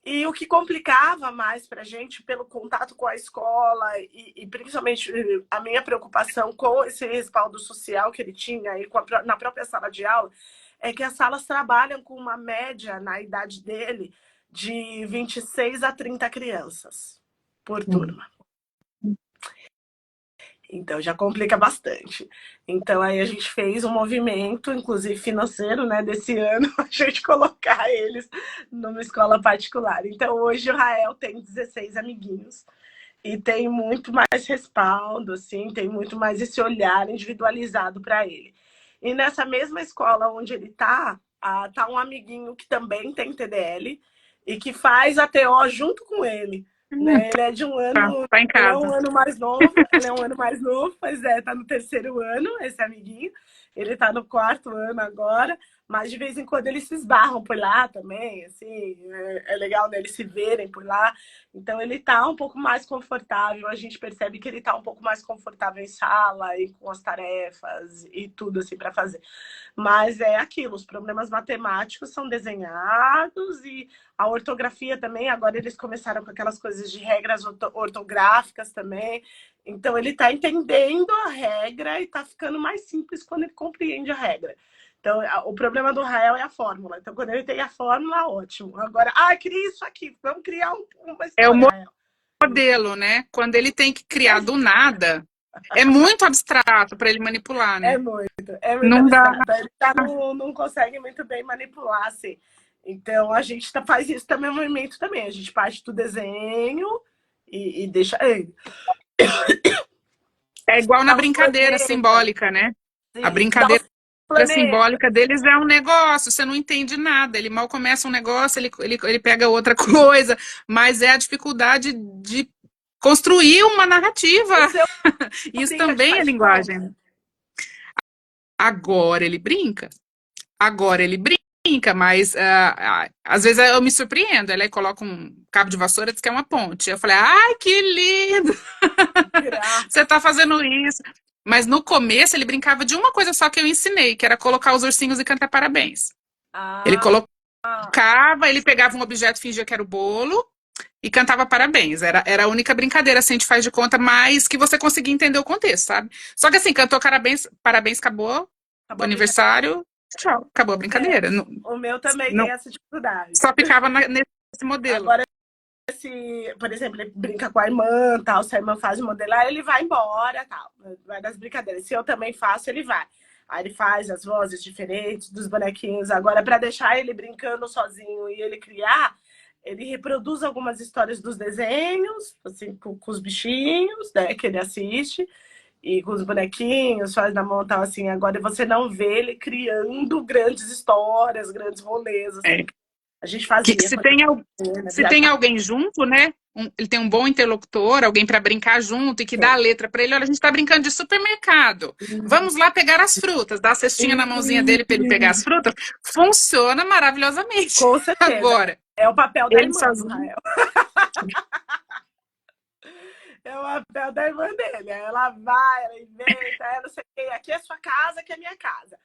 E o que complicava mais para a gente, pelo contato com a escola e principalmente a minha preocupação com esse respaldo social que ele tinha aí na própria sala de aula, é que as salas trabalham com uma média, na idade dele, de 26 a 30 crianças por turma. Então já complica bastante. Então aí a gente fez um movimento, inclusive financeiro, né, desse ano, a gente colocar eles numa escola particular. Então hoje o Rael tem 16 amiguinhos e tem muito mais respaldo, assim, tem muito mais esse olhar individualizado para ele. E nessa mesma escola onde ele tá um amiguinho que também tem TDL e que faz a TO junto com ele. Né? Ele é de um ano, Tá em ele é um casa. ano mais novo, ele é um ano mais novo, pois é, tá no terceiro ano, esse amiguinho. Ele tá no quarto ano agora, mas de vez em quando eles se esbarram por lá também, assim, é legal né, eles se verem por lá. Então ele tá um pouco mais confortável, a gente percebe que ele tá um pouco mais confortável em sala e com as tarefas e tudo assim para fazer. Mas é aquilo, os problemas matemáticos são desenhados e a ortografia também, agora eles começaram com aquelas coisas de regras ortográficas também. Então ele está entendendo a regra e está ficando mais simples quando ele compreende a regra. Então, o problema do Rael é a fórmula. Então, quando ele tem a fórmula, ótimo. Agora, cria isso aqui. Vamos criar uma É o história, Rael. modelo, né? Quando ele tem que criar do nada, é muito abstrato para ele manipular, né? É muito Não dá. abstrato. Ele já não consegue muito bem manipular, assim. Então, a gente faz isso também, no movimento também. A gente parte do desenho e deixa ele. É igual na Dá os brincadeira planetas, simbólica, né? A sim, dá os brincadeira planetas. simbólica deles é um negócio, você não entende nada. Ele mal começa um negócio, ele pega outra coisa, mas é a dificuldade de construir uma narrativa. O seu Isso brinca de também é faz de linguagem. conta. Agora ele brinca. Agora ele brinca, mas às vezes eu me surpreendo. Ela coloca um cabo de vassoura, diz que é uma ponte. Eu falei, ai, que lindo! Você tá fazendo isso. Mas no começo ele brincava de uma coisa só que eu ensinei, que era colocar os ursinhos e cantar parabéns. Ele Ah, colocava, ele pegava um objeto, fingia que era o bolo e cantava parabéns. Era a única brincadeira, assim, a gente faz de conta, mas que você conseguia entender o contexto, sabe? Só que assim, cantou parabéns, parabéns, acabou o acabou a brincadeira. aniversário, tchau, acabou a brincadeira. Não, O meu também não, tem essa dificuldade. só ficava nesse modelo. Agora, se, por exemplo, ele brinca com a irmã, tal, se a irmã faz o modelar, ele vai embora, tal, vai das brincadeiras. Se eu também faço, ele vai. Aí ele faz as vozes diferentes dos bonequinhos. Agora, para deixar ele brincando sozinho e ele criar, ele reproduz algumas histórias dos desenhos, assim, com os bichinhos, né, que ele assiste, e com os bonequinhos, faz na mão, tal, assim. Agora você não vê ele criando grandes histórias, grandes rolês, assim. É. A gente Que fazia quando se tem alguém junto, né? Ele tem um bom interlocutor, alguém para brincar junto e que dá a letra para ele. Olha, a gente está brincando de supermercado. Vamos lá pegar as frutas, dá a cestinha na mãozinha dele para ele pegar as frutas. Funciona maravilhosamente. Com certeza. Agora, É o papel da ele irmã do sozinho. Rael. É o papel da irmã dele. Ela vai, ela inventa, ela não sei o quê. Aqui é sua casa, aqui é minha casa.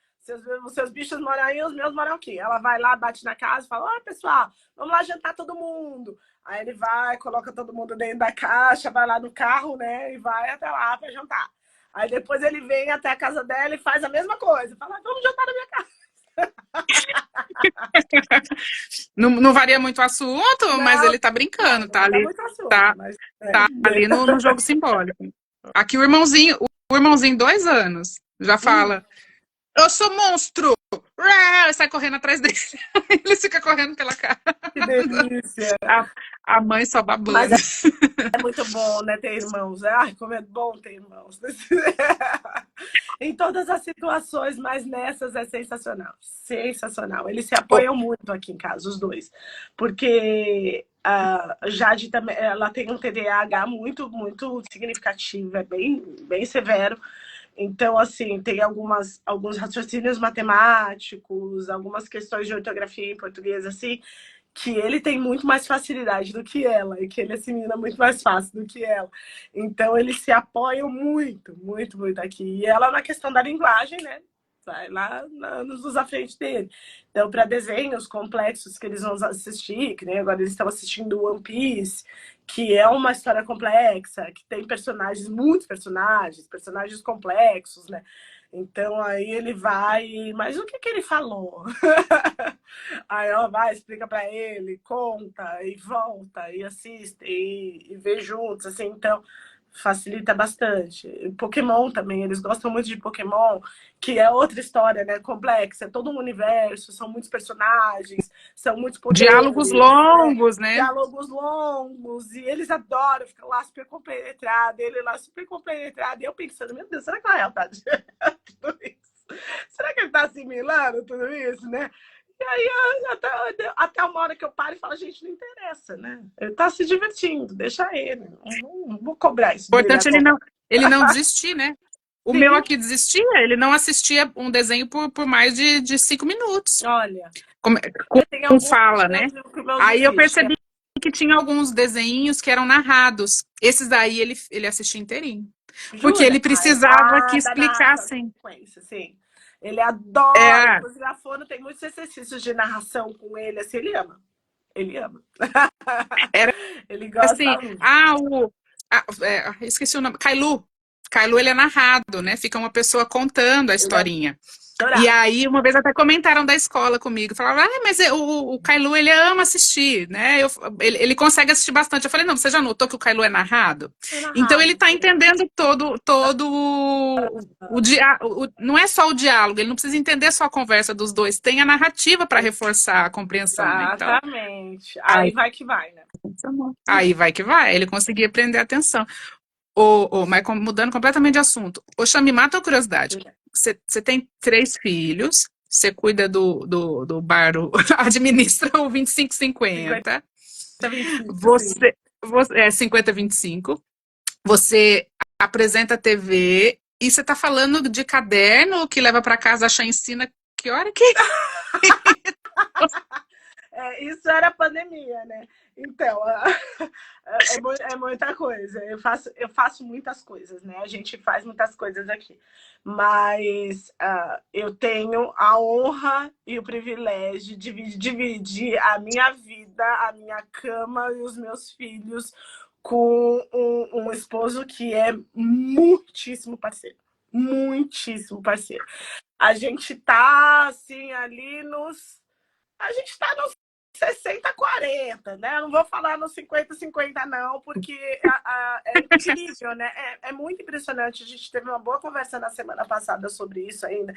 Os seus bichos moram aí, os meus moram aqui. Ela vai lá, bate na casa e fala: Ó, pessoal, vamos lá jantar todo mundo. Aí ele vai, coloca todo mundo dentro da caixa, vai lá no carro, né? E vai até lá para jantar. Aí depois ele vem até a casa dela e faz a mesma coisa. Fala: vamos jantar na minha casa. Não varia muito o assunto, mas Não, ele tá brincando, não dá muito assunto, tá, mas. tá ali no jogo simbólico. Aqui o irmãozinho, 2 anos, já fala: Eu sou monstro! Ué, sai correndo atrás dele. Ele fica correndo pela casa. Que delícia! A, a mãe só Mas babando. é muito bom, né, ter irmãos. Ai, como é bom ter irmãos. Em todas as situações, mas nessas é sensacional. Sensacional. Eles se apoiam muito aqui em casa, os dois. Porque a Jade também, ela tem um TDAH muito, muito significativo, é bem severo. Então, assim, tem alguns raciocínios matemáticos, algumas questões de ortografia em português, assim, que ele tem muito mais facilidade do que ela, e que ele assimila muito mais fácil do que ela. Então, eles se apoiam muito, muito, muito aqui. E ela, na questão da linguagem, né? Vai lá nos à frente dele. Então, para desenhos complexos que eles vão assistir, que nem agora eles estão assistindo One Piece, que é uma história complexa, que tem personagens, muitos personagens complexos, né? Então aí ele vai, mas o que que ele falou? Aí ela vai, explica para ele, conta e volta e assiste e vê juntos, assim, então facilita bastante. Pokémon também, eles gostam muito de Pokémon, que é outra história, né? Complexa, é todo um universo, são muitos personagens, são muitos Diálogos poderes, né? longos, né? Diálogos longos, e eles adoram ficar lá super compenetrado, ele lá super compenetrado, e eu pensando, meu Deus, será que a Rael tá de tudo isso? Será que ele tá assimilando tudo isso, né? E aí, até uma hora que eu paro e falo, gente, não interessa, né? Ele tá se divertindo, deixa ele. Não vou cobrar isso dele Importante agora. ele não desistir, né? O meu Sim, aqui desistia, ele não assistia um desenho por mais de 5 minutos. olha, Com, tem com alguns fala, né? que o meu Aí eu desiste. percebi que tinha alguns desenhos que eram narrados. Esses daí ele assistia inteirinho. Porque Jura? ele precisava que Da narração de explicassem. sequência, sim. Ele adora. É, Inclusive, a Fono tem muitos exercícios de narração com ele, assim, ele ama. Ele ama. era Ele assim, gosta muito. esqueci o nome, Kailu. Kailu, ele é narrado, né? Fica uma pessoa contando a Ele historinha. E adorava. aí, uma vez até comentaram da escola comigo, falavam, mas o Kailu, ele ama assistir, né? Ele consegue assistir bastante. Eu falei, não, você já notou que o Kailu é narrado? É Então, ele narrado. está entendendo todo não é só o diálogo, ele não precisa entender só a conversa dos dois, tem a narrativa para reforçar a compreensão, né? Então, Exatamente. Aí aí, vai que vai, né? aí vai que vai, ele conseguia prender a atenção. Mas mudando completamente de assunto. Ô, Xami, mata a curiosidade. Você tem 3 filhos, você cuida do bar, administra o 50, 25-50, 25, sim. você é 50-25, você apresenta TV e você tá falando de caderno que leva para casa, achar ensina. Que hora que Isso era pandemia, né? Então, é muita coisa. Eu faço muitas coisas, né? A gente faz muitas coisas aqui. Mas eu tenho a honra e o privilégio de dividir a minha vida, a minha cama e os meus filhos com um esposo que é muitíssimo parceiro. Muitíssimo parceiro. A gente tá, assim, ali nos. A gente tá nos 60-40, né? Eu não vou falar no 50-50, não, porque é incrível, né? É muito impressionante. A gente teve uma boa conversa na semana passada sobre isso ainda.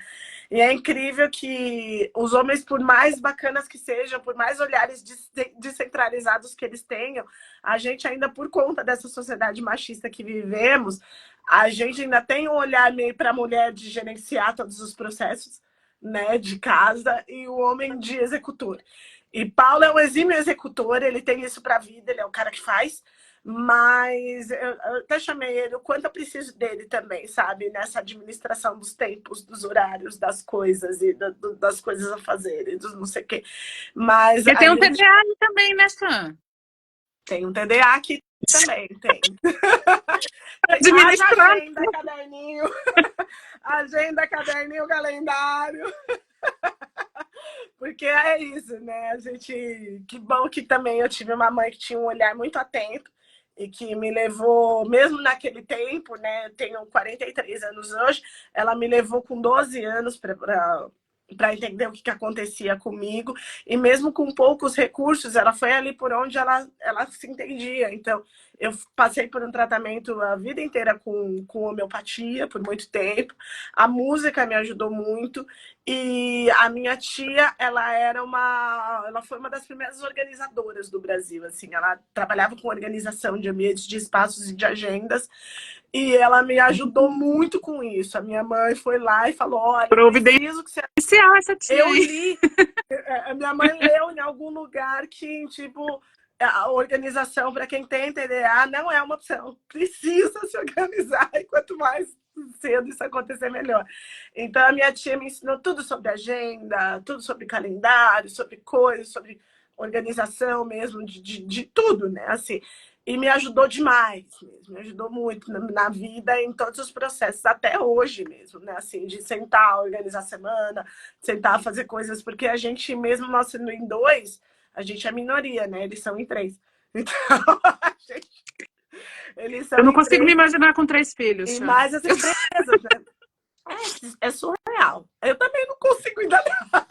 E é incrível que os homens, por mais bacanas que sejam, por mais olhares descentralizados que eles tenham, a gente ainda, por conta dessa sociedade machista que vivemos, a gente ainda tem um olhar meio para a mulher de gerenciar todos os processos, né, de casa, e o homem de executor. E Paulo é um exímio executor, ele tem isso para a vida, ele é o cara que faz, mas eu até chamei ele, o quanto eu preciso dele também, sabe? Nessa administração dos tempos, dos horários, das coisas, e das coisas a fazer, e dos não sei o quê. Mas ele a tem um gente TDA também, né, Sam? tem um TDA aqui também, tem. Haja Administrar. agenda, caderninho, agenda, caderninho, calendário. Porque é isso, né? A gente. Que bom que também eu tive uma mãe que tinha um olhar muito atento e que me levou, mesmo naquele tempo, né? Eu tenho 43 anos hoje, ela me levou com 12 anos para entender o que acontecia comigo. E mesmo com poucos recursos, ela foi ali por onde ela se entendia. Então, eu passei por um tratamento a vida inteira com homeopatia, por muito tempo. A música me ajudou muito. E a minha tia, ela foi uma das primeiras organizadoras do Brasil. Assim, ela trabalhava com organização de ambientes, de espaços e de agendas. E ela me ajudou muito com isso. A minha mãe foi lá e falou: olha, eu preciso que você. Providencial essa tia Eu aí. li, a minha mãe leu em algum lugar que, tipo, a organização para quem tem TDA não é uma opção. Precisa se organizar e quanto mais cedo isso acontecer, melhor. Então, a minha tia me ensinou tudo sobre agenda, tudo sobre calendário, sobre coisas, sobre organização mesmo, de tudo, né? Assim, e me ajudou demais mesmo, me ajudou muito na vida, em todos os processos, até hoje mesmo, né? Assim, de sentar, organizar a semana, sentar, fazer coisas, porque a gente, mesmo nós sendo em 2, a gente é minoria, né? Eles são em 3. Então, eles Eu são não em consigo me 3 imaginar com 3 filhos, e Sam. mais as empresas, né? É surreal. Eu também não consigo ainda não.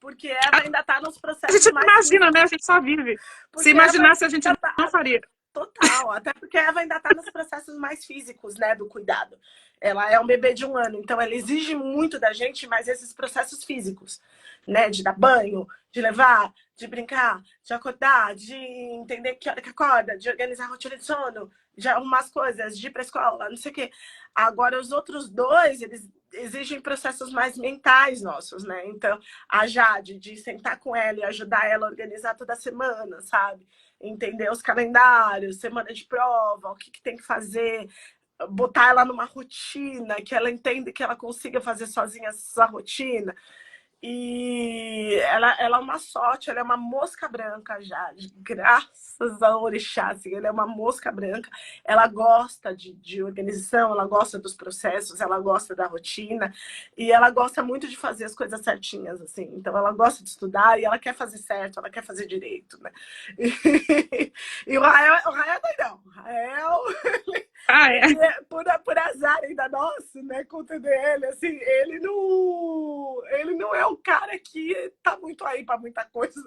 Porque ela ainda está nos A processos gente não mais... imagina, né? A gente só vive. Se Porque ela imaginasse, a gente ainda não tá... faria. Total. total. Até porque ela ainda está nos processos mais físicos, né, do cuidado. Ela é um bebê de 1 ano, então ela exige muito da gente, mas esses processos físicos, né, de dar banho, de levar, de brincar, de acordar, de entender que hora que acorda, de organizar a rotina de sono, de arrumar as coisas, de ir para a escola, não sei o quê. Agora, os outros dois, eles exigem processos mais mentais nossos, né? Então, a Jade, de sentar com ela e ajudar ela a organizar toda a semana, sabe? Entender os calendários, semana de prova, o que, que tem que fazer, botar ela numa rotina, que ela entenda que ela consiga fazer sozinha essa rotina. E ela é uma sorte, ela é uma mosca branca já, graças ao orixá, assim, ela é uma mosca branca, ela gosta de organização, ela gosta dos processos, ela gosta da rotina, e ela gosta muito de fazer as coisas certinhas, assim, então ela gosta de estudar e ela quer fazer certo, ela quer fazer direito, né? E o Rael é doidão, o Rael, Ah, ele é. é, por azar ainda nosso, né, com o TDL, assim, ele não é o cara que tá muito aí pra muita coisa.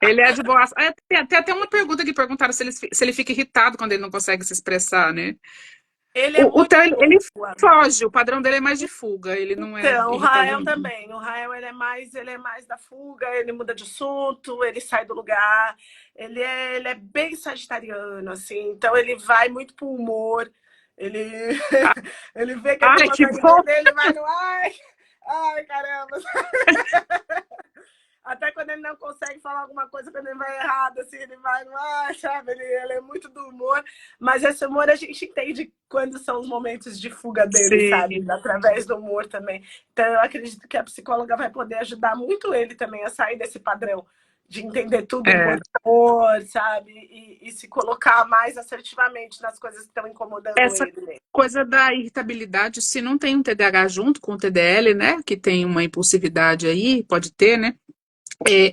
Ele é de boa. Tem até uma pergunta que perguntaram se ele fica irritado quando ele não consegue se expressar, né? Ele é O muito Theo, ele boa. foge, o padrão dele é mais de fuga, ele não é Então, o irritado, Rael não. também. O Rael ele é mais da fuga, ele muda de assunto, ele sai do lugar. Ele é bem sagitariano, assim. Então ele vai muito pro humor. Ele, ele vê que ele não Ai, que consegue bom! entender, ele vai no ai, caramba. Até quando ele não consegue falar alguma coisa, quando ele vai errado, assim, ele vai no sabe? Ele é muito do humor. Mas esse humor a gente entende quando são os momentos de fuga dele, sabe? Sim, Através do humor também. Então eu acredito que a psicóloga vai poder ajudar muito ele também a sair desse padrão de entender tudo é. enquanto amor, sabe? E se colocar mais assertivamente nas coisas que estão incomodando Essa ele mesmo. coisa da irritabilidade, se não tem um TDAH junto com o TDL, né, que tem uma impulsividade aí, pode ter, né,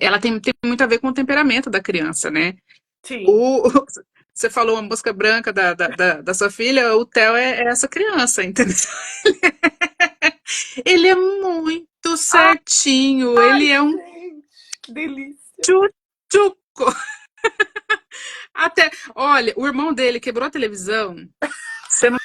ela tem muito a ver com o temperamento da criança, né? Sim. O, você falou a mosca branca da sua filha, o Theo é essa criança, entendeu? Ele é muito certinho, Ai, ele é um gente, que delícia. tchutchuco. Até, olha, o irmão dele quebrou a televisão, você não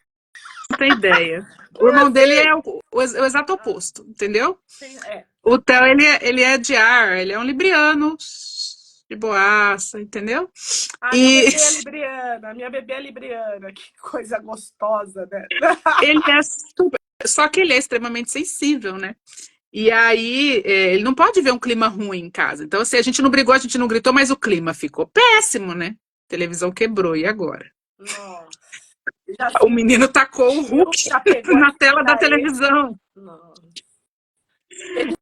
tem ideia. O Como irmão dele assim? é o exato oposto, entendeu? Sim, O Theo, ele é de ar, ele é um libriano, de boaça, entendeu? Ah, meu E bebê é libriana, minha bebê é libriana, que coisa gostosa, né? ele é super. Só que ele é extremamente sensível, né? E aí, ele não pode ver um clima ruim em casa. Então, assim, a gente não brigou, a gente não gritou, mas o clima ficou péssimo, né? A televisão quebrou, e agora? Nossa, já O menino tacou o sentiu, Hulk já pegou na esse tela da daí. televisão. Nossa.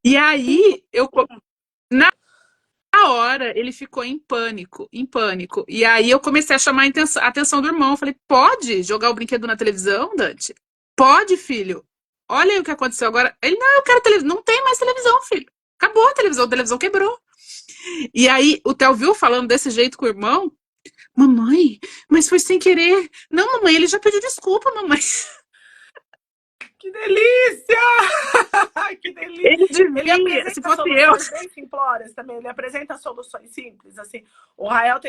E aí, na hora, ele ficou em pânico, em pânico. E aí eu comecei a chamar a atenção do irmão. Eu falei, pode jogar o brinquedo na televisão, Dante? Pode, filho. Olha aí o que aconteceu agora. Ele, não, eu quero televisão. Não tem mais televisão, filho. Acabou a televisão quebrou. E aí o Theo viu falando desse jeito com o irmão. Mamãe, mas foi sem querer. Não, mamãe, ele já pediu desculpa, mamãe. Que delícia! Que delícia! Ele Ele devia, se apresenta fosse eu. soluções bem simplórias também. Ele apresenta soluções simples, assim. O Rael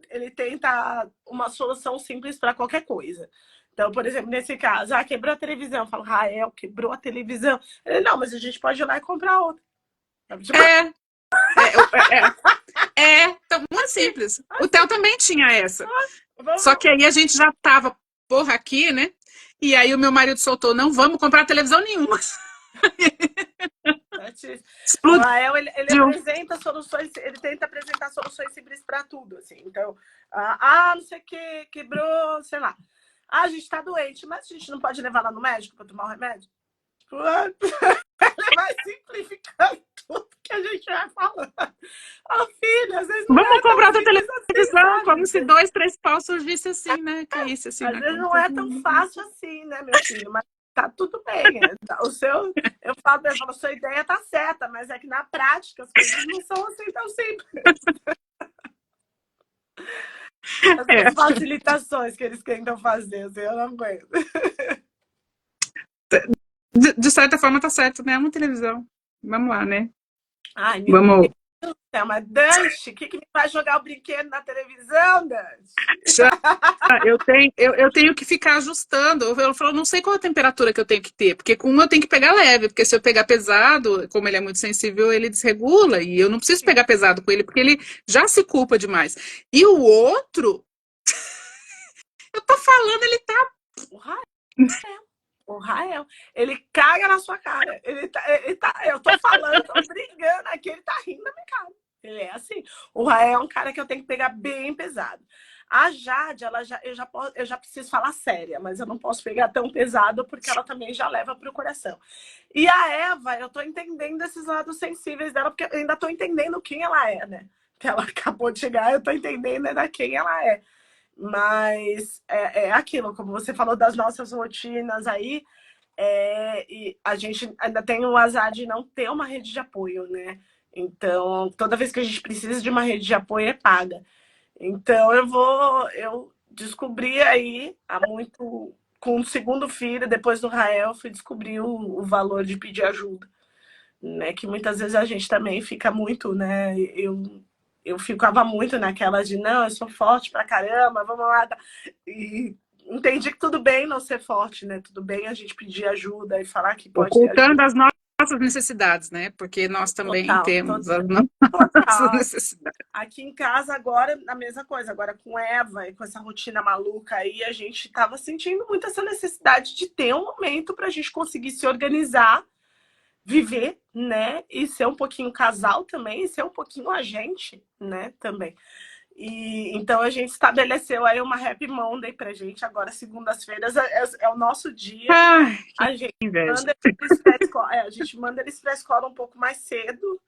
ele tenta uma solução simples para qualquer coisa. Então, por exemplo, nesse caso, quebrou a televisão. Eu falo, Rael, quebrou a televisão. Ele, não, mas a gente pode ir lá e comprar outra. Tipo, É, então, muito simples. O Theo também tinha essa. Só vamos. que aí a gente já tava, porra, aqui, né? E aí o meu marido soltou, não vamos comprar televisão nenhuma. O Explodiu. Rael, ele apresenta soluções, ele tenta apresentar soluções simples para tudo, assim. Então, não sei o que, quebrou, sei lá. A gente tá doente, mas a gente não pode levar lá no médico para tomar o remédio? Ele vai simplificando tudo que a gente vai falando. Filho, às vezes não Vamos é tão comprar outra simples assim, televisão, sabe? como se 2, 3 pau surgisse assim, né? Caísse assim Às na vezes não conta. é tão fácil assim, né, meu filho? Mas tá tudo bem. Eu falo, a sua ideia tá certa, mas é que na prática as coisas não são assim tão simples. É, Essas facilitações que eles tentam fazer, assim, eu não aguento. de certa forma tá certo, né? É uma televisão. Vamos lá, né? Ai, meu Vamos. É uma Dante, o que me faz jogar o brinquedo na televisão, Dante? Eu tenho que ficar ajustando. Eu falo, não sei qual a temperatura que eu tenho que ter, porque com um eu tenho que pegar leve, porque se eu pegar pesado, como ele é muito sensível, ele desregula, e eu não preciso pegar pesado com ele, porque ele já se culpa demais. E o outro, eu tô falando, ele tá. O Rael, o Rael, ele caga na sua cara. Eu tô falando, tô brigando aqui, ele tá rindo da minha cara. Ele é assim. O Rael é um cara que eu tenho que pegar bem pesado. A Jade, eu já preciso falar séria, mas eu não posso pegar tão pesado porque ela também já leva pro coração. E a Eva, eu tô entendendo esses lados sensíveis dela, porque eu ainda tô entendendo quem ela é, né? Que ela acabou de chegar, eu tô entendendo ainda quem ela é. Mas é aquilo, como você falou das nossas rotinas aí, e a gente ainda tem o azar de não ter uma rede de apoio, né? Então, toda vez que a gente precisa de uma rede de apoio, é paga. Então, eu descobri aí, há muito, com o segundo filho, depois do Rael, fui descobrir o valor de pedir ajuda, né? Que muitas vezes a gente também fica muito, né? Eu ficava muito naquela de, não, eu sou forte pra caramba, vamos lá. E entendi que tudo bem não ser forte, né? Tudo bem a gente pedir ajuda e falar que pode ter Ocultando ajuda. as nossas necessidades, né? Porque nós também Total, temos as nossas total. necessidades. Aqui em casa agora, a mesma coisa. Agora com Eva e com essa rotina maluca aí, a gente tava sentindo muito essa necessidade de ter um momento pra gente conseguir se organizar, viver, né? E ser um pouquinho casal também, e ser um pouquinho a gente, né? Também. E então a gente estabeleceu aí uma Happy Monday pra gente. Agora, segundas-feiras é o nosso dia. Ai, que A gente inveja. manda eles pra escola, a gente manda eles pra escola um pouco mais cedo.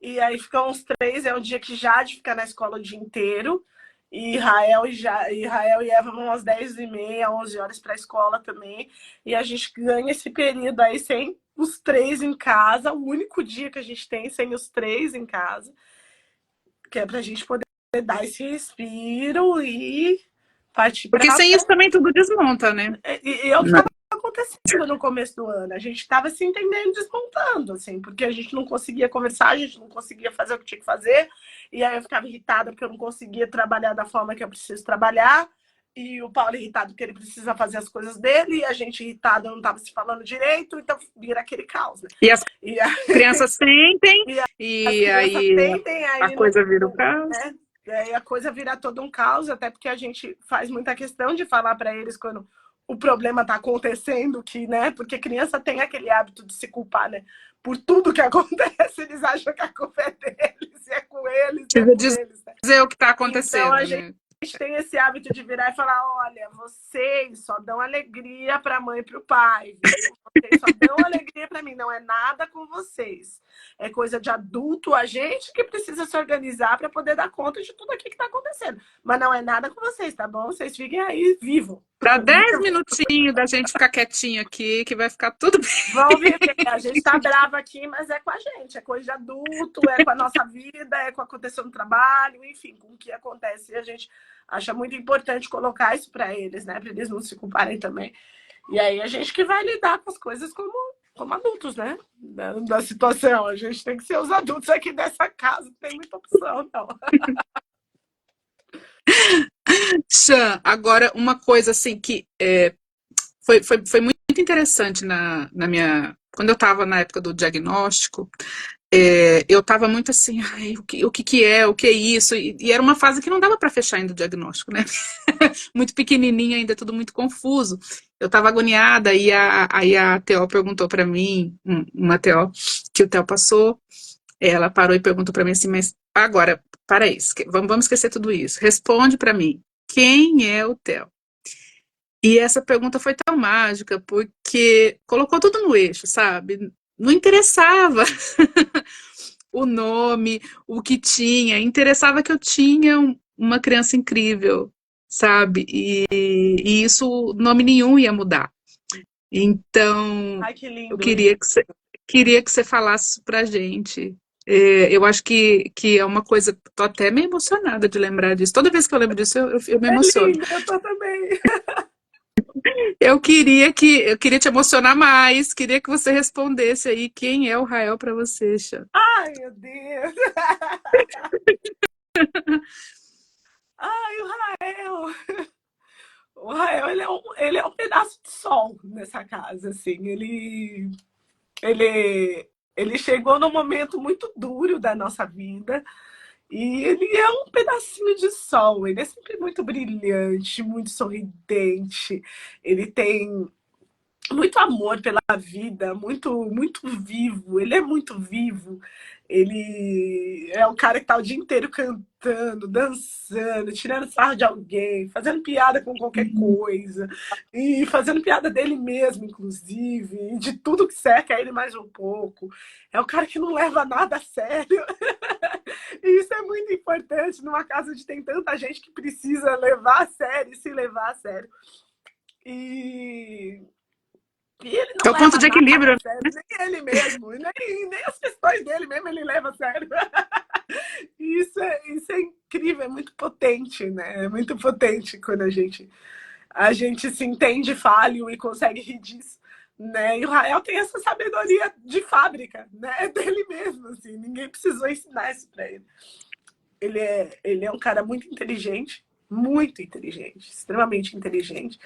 E aí ficam uns 3, é um dia que Jade fica na escola o dia inteiro. E Israel e Eva vão às 10h30, 11 horas para a escola também. E a gente ganha esse período aí sem os 3 em casa, o único dia que a gente tem sem os 3 em casa, que é para a gente poder dar esse respiro e partir Porque para. sem isso também tudo desmonta, né? E é o que estava acontecendo no começo do ano. A gente estava se entendendo, desmontando, assim, porque a gente não conseguia conversar, a gente não conseguia fazer o que tinha que fazer. E aí eu ficava irritada porque eu não conseguia trabalhar da forma que eu preciso trabalhar. E o Paulo irritado porque ele precisa fazer as coisas dele, e a gente irritada não estava se falando direito, então vira aquele caos, né? E as E, a, crianças sentem, e as e crianças aí tentem a aí, coisa vira o caos. né? E aí a coisa vira todo um caos, até porque a gente faz muita questão de falar para eles quando o problema está acontecendo, que, né? Porque criança tem aquele hábito de se culpar, né? Por tudo que acontece, eles acham que a culpa é deles, e é com eles, e é Precisa com eles, né? dizer o que está Então a acontecendo, gente né? tem esse hábito de virar e falar: olha, vocês só dão alegria para a mãe e para o pai, viu? Vocês só dão alegria para mim, não é nada com vocês. É coisa de adulto, a gente que precisa se organizar para poder dar conta de tudo aqui que está acontecendo. Mas não é nada com vocês, tá bom? Vocês fiquem aí vivo. Dá 10 minutinhos da gente ficar quietinho aqui, que vai ficar tudo bem. Vão viver. A gente tá brava aqui, mas é com a gente. É coisa de adulto, é com a nossa vida, é com o que aconteceu no trabalho, enfim, com o que acontece. E a gente acha muito importante colocar isso para eles, né? Para eles não se culparem também. E aí a gente que vai lidar com as coisas como adultos, né? Da situação. A gente tem que ser os adultos aqui dessa casa, não tem muita opção, não. Xan, agora uma coisa assim que foi muito interessante na minha. Quando eu estava na época do diagnóstico, eu estava muito assim, ai, o que é isso? E era uma fase que não dava para fechar ainda o diagnóstico, né? Muito pequenininha ainda, tudo muito confuso. Eu estava agoniada, e aí a TO perguntou para mim, uma TO que o Theo passou, ela parou e perguntou para mim assim, mas agora, para isso, vamos esquecer tudo isso. Responde para mim, quem é o Theo? E essa pergunta foi tão mágica, porque colocou tudo no eixo, sabe? Não interessava o nome, o que tinha, interessava que eu tinha uma criança incrível, sabe? E isso, nome nenhum ia mudar. Então, Ai, que eu lindo isso. queria que você falasse isso pra gente. Eu acho que é uma coisa, tô até meio emocionada de lembrar disso. Toda vez que eu lembro disso, eu me É emociono. lindo, eu tô também. Eu queria te emocionar mais, queria que você respondesse aí quem é o Rael para você, Xan. Ai, meu Deus. Ai, o Rael. O Rael, ele é um pedaço de sol nessa casa, assim. Ele chegou num momento muito duro da nossa vida e ele é um pedacinho de sol. Ele é sempre muito brilhante, muito sorridente. Ele tem muito amor pela vida, muito vivo. Ele é muito vivo. Ele é o cara que tá o dia inteiro cantando, dançando, tirando sarro de alguém, fazendo piada com qualquer coisa, e fazendo piada dele mesmo, inclusive, e de tudo que cerca ele mais um pouco. É um cara que não leva nada a sério. E isso é muito importante numa casa onde tem tanta gente que precisa levar a sério e se levar a sério. E e ele É não o ponto leva de nada a equilíbrio. sério, nem ele mesmo, nem as questões dele mesmo ele leva a sério. E isso é incrível, é muito potente, né? É muito potente quando a gente se entende falho e consegue rir disso. Né? E o Rael tem essa sabedoria de fábrica, né? Dele mesmo, assim, ninguém precisou ensinar isso para ele. Ele é um cara muito inteligente, extremamente inteligente.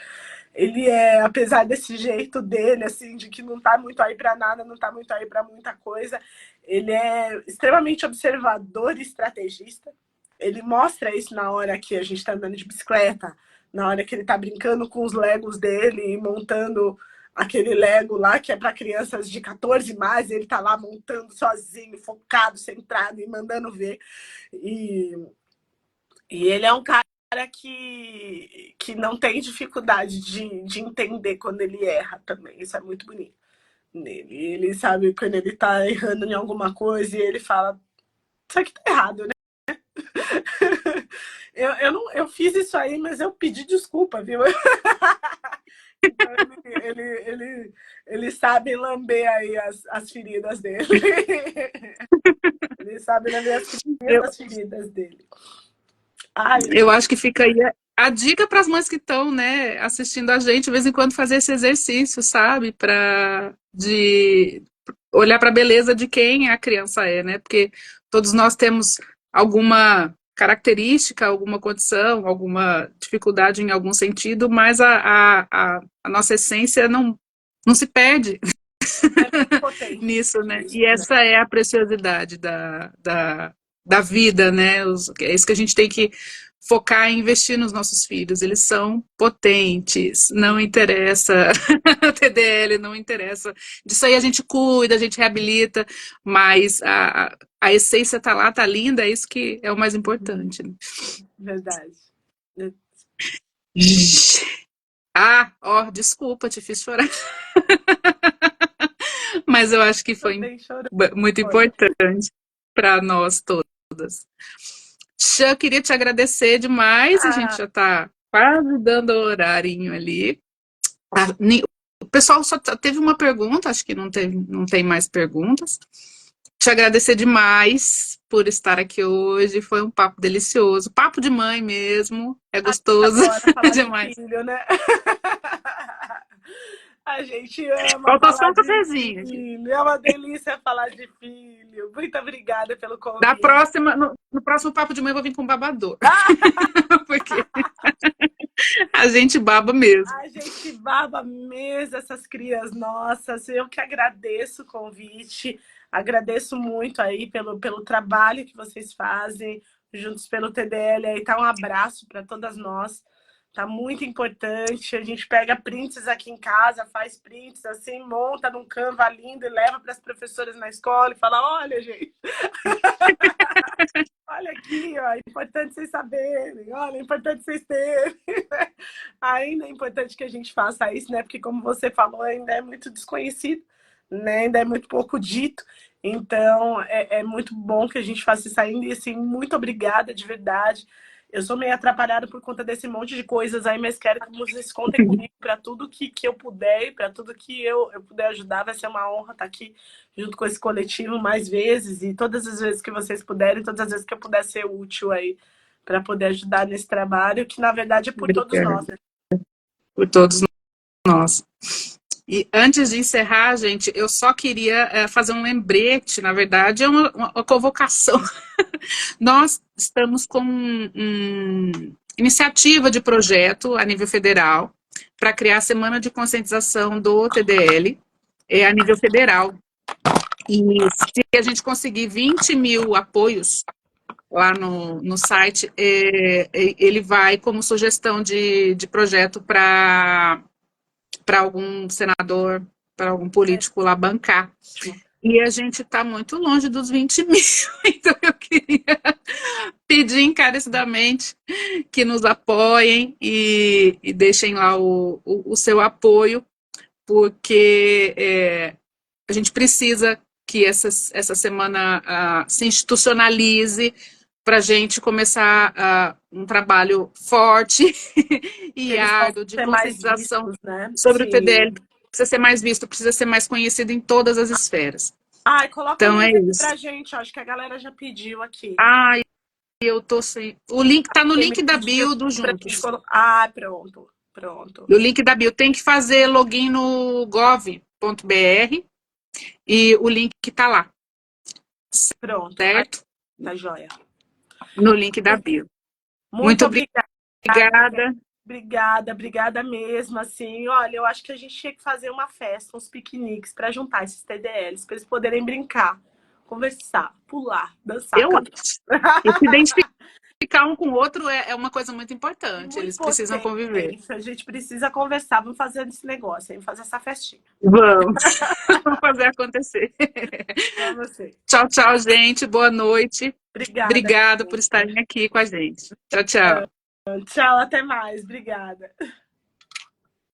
Ele é, apesar desse jeito dele, assim, de que não tá muito aí para nada, não tá muito aí para muita coisa, ele é extremamente observador e estrategista. Ele mostra isso na hora que a gente tá andando de bicicleta, na hora que ele tá brincando com os Legos dele e montando aquele Lego lá que é para crianças de 14 mais, ele tá lá montando sozinho, focado, centrado e mandando ver. E, e ele é um cara que não tem dificuldade de entender quando ele erra também. Isso é muito bonito nele. Ele sabe quando ele tá errando em alguma coisa e ele fala: Isso aqui tá errado, né? Eu fiz isso aí, mas eu pedi desculpa, viu? Então ele sabe lamber aí as feridas dele. Ele sabe lamber as Eu, primeiras feridas dele. Ai, eu acho que fica aí a dica para as mães que estão, né, assistindo a gente, de vez em quando fazer esse exercício, sabe? Para de olhar para a beleza de quem a criança é, né? Porque todos nós temos alguma característica, alguma condição, alguma dificuldade em algum sentido, mas a nossa essência não se perde é muito potente nisso, né? isso, E né? essa é a preciosidade da vida, né? É isso que a gente tem que focar em investir nos nossos filhos. Eles são potentes, não interessa a TDL, não interessa. Disso aí a gente cuida, a gente reabilita, mas a essência tá lá, tá linda, é isso que é o mais importante. Né? Verdade. Ah, ó, desculpa, te fiz chorar, mas eu acho que foi Também chorando. muito importante para nós todas. Xan, queria te agradecer demais. A gente Ah, já está quase dando o horarinho ali. O pessoal só teve uma pergunta, acho que não tem mais perguntas. Te agradecer demais por estar aqui hoje. Foi um papo delicioso. Papo de mãe mesmo. É gostoso adora falar de demais. filho, né? A gente ama Faltou só falar um de cafezinho aqui. filho. É uma delícia falar de filho. Muito obrigada pelo Da convite. próxima, no próximo papo de mãe eu vou vir com babador. Porque a gente baba mesmo. A gente baba mesmo essas crias nossas. Eu que agradeço o convite, agradeço muito aí pelo trabalho que vocês fazem juntos pelo TDL. Aí tá um abraço para todas nós. Tá muito importante. A gente pega prints aqui em casa, faz prints assim, monta num Canva lindo e leva para as professoras na escola e fala: olha, gente. Olha aqui, ó, é importante vocês saberem, olha, é importante vocês terem. Ainda é importante que a gente faça isso, né? Porque, como você falou, ainda é muito desconhecido, né? Ainda é muito pouco dito. Então, é muito bom que a gente faça isso ainda. E, assim, muito obrigada, de verdade. Eu sou meio atrapalhada por conta desse monte de coisas aí, mas quero que vocês contem comigo para tudo que eu puder, para tudo que eu puder ajudar. Vai ser uma honra estar aqui junto com esse coletivo mais vezes e todas as vezes que vocês puderem, todas as vezes que eu puder ser útil aí para poder ajudar nesse trabalho, que na verdade é por todos Obrigada nós, né? por todos Nossa. E antes de encerrar, gente, eu só queria fazer um lembrete, na verdade, é uma convocação. Nós estamos com iniciativa de projeto a nível federal para criar a Semana de Conscientização do TDL a nível federal. E se a gente conseguir 20 mil apoios lá no site, ele vai como sugestão de projeto para algum senador, para algum político lá bancar. E a gente está muito longe dos 20 mil, então eu queria pedir encarecidamente que nos apoiem e deixem lá o seu apoio, porque a gente precisa que essa semana se institucionalize para a gente começar um trabalho forte e árduo de conscientização vistos, né? sobre Sim. o TDL. Precisa ser mais visto, precisa ser mais conhecido em todas as esferas. Ai, coloca então, o link pra gente, acho que a galera já pediu aqui. Ai, eu tô sem... O link tá no link da bio do Juntos. Ah, pronto. O link da bio. Tem que fazer login no gov.br e o link tá lá. Pronto. Certo? Tá joia. No link da bio. Muito obrigada. Obrigada mesmo, assim, olha, eu acho que a gente tinha que fazer uma festa, uns piqueniques para juntar esses TDLs, para eles poderem brincar, conversar, pular, dançar. E se identificar um com o outro é uma coisa muito importante, eles precisam conviver. A gente precisa conversar, vamos fazer esse negócio, vamos fazer essa festinha. Vamos fazer acontecer. Tchau, tchau, gente, boa noite. Obrigada por estarem aqui com a gente. Tchau, tchau. Tchau, até mais. Obrigada.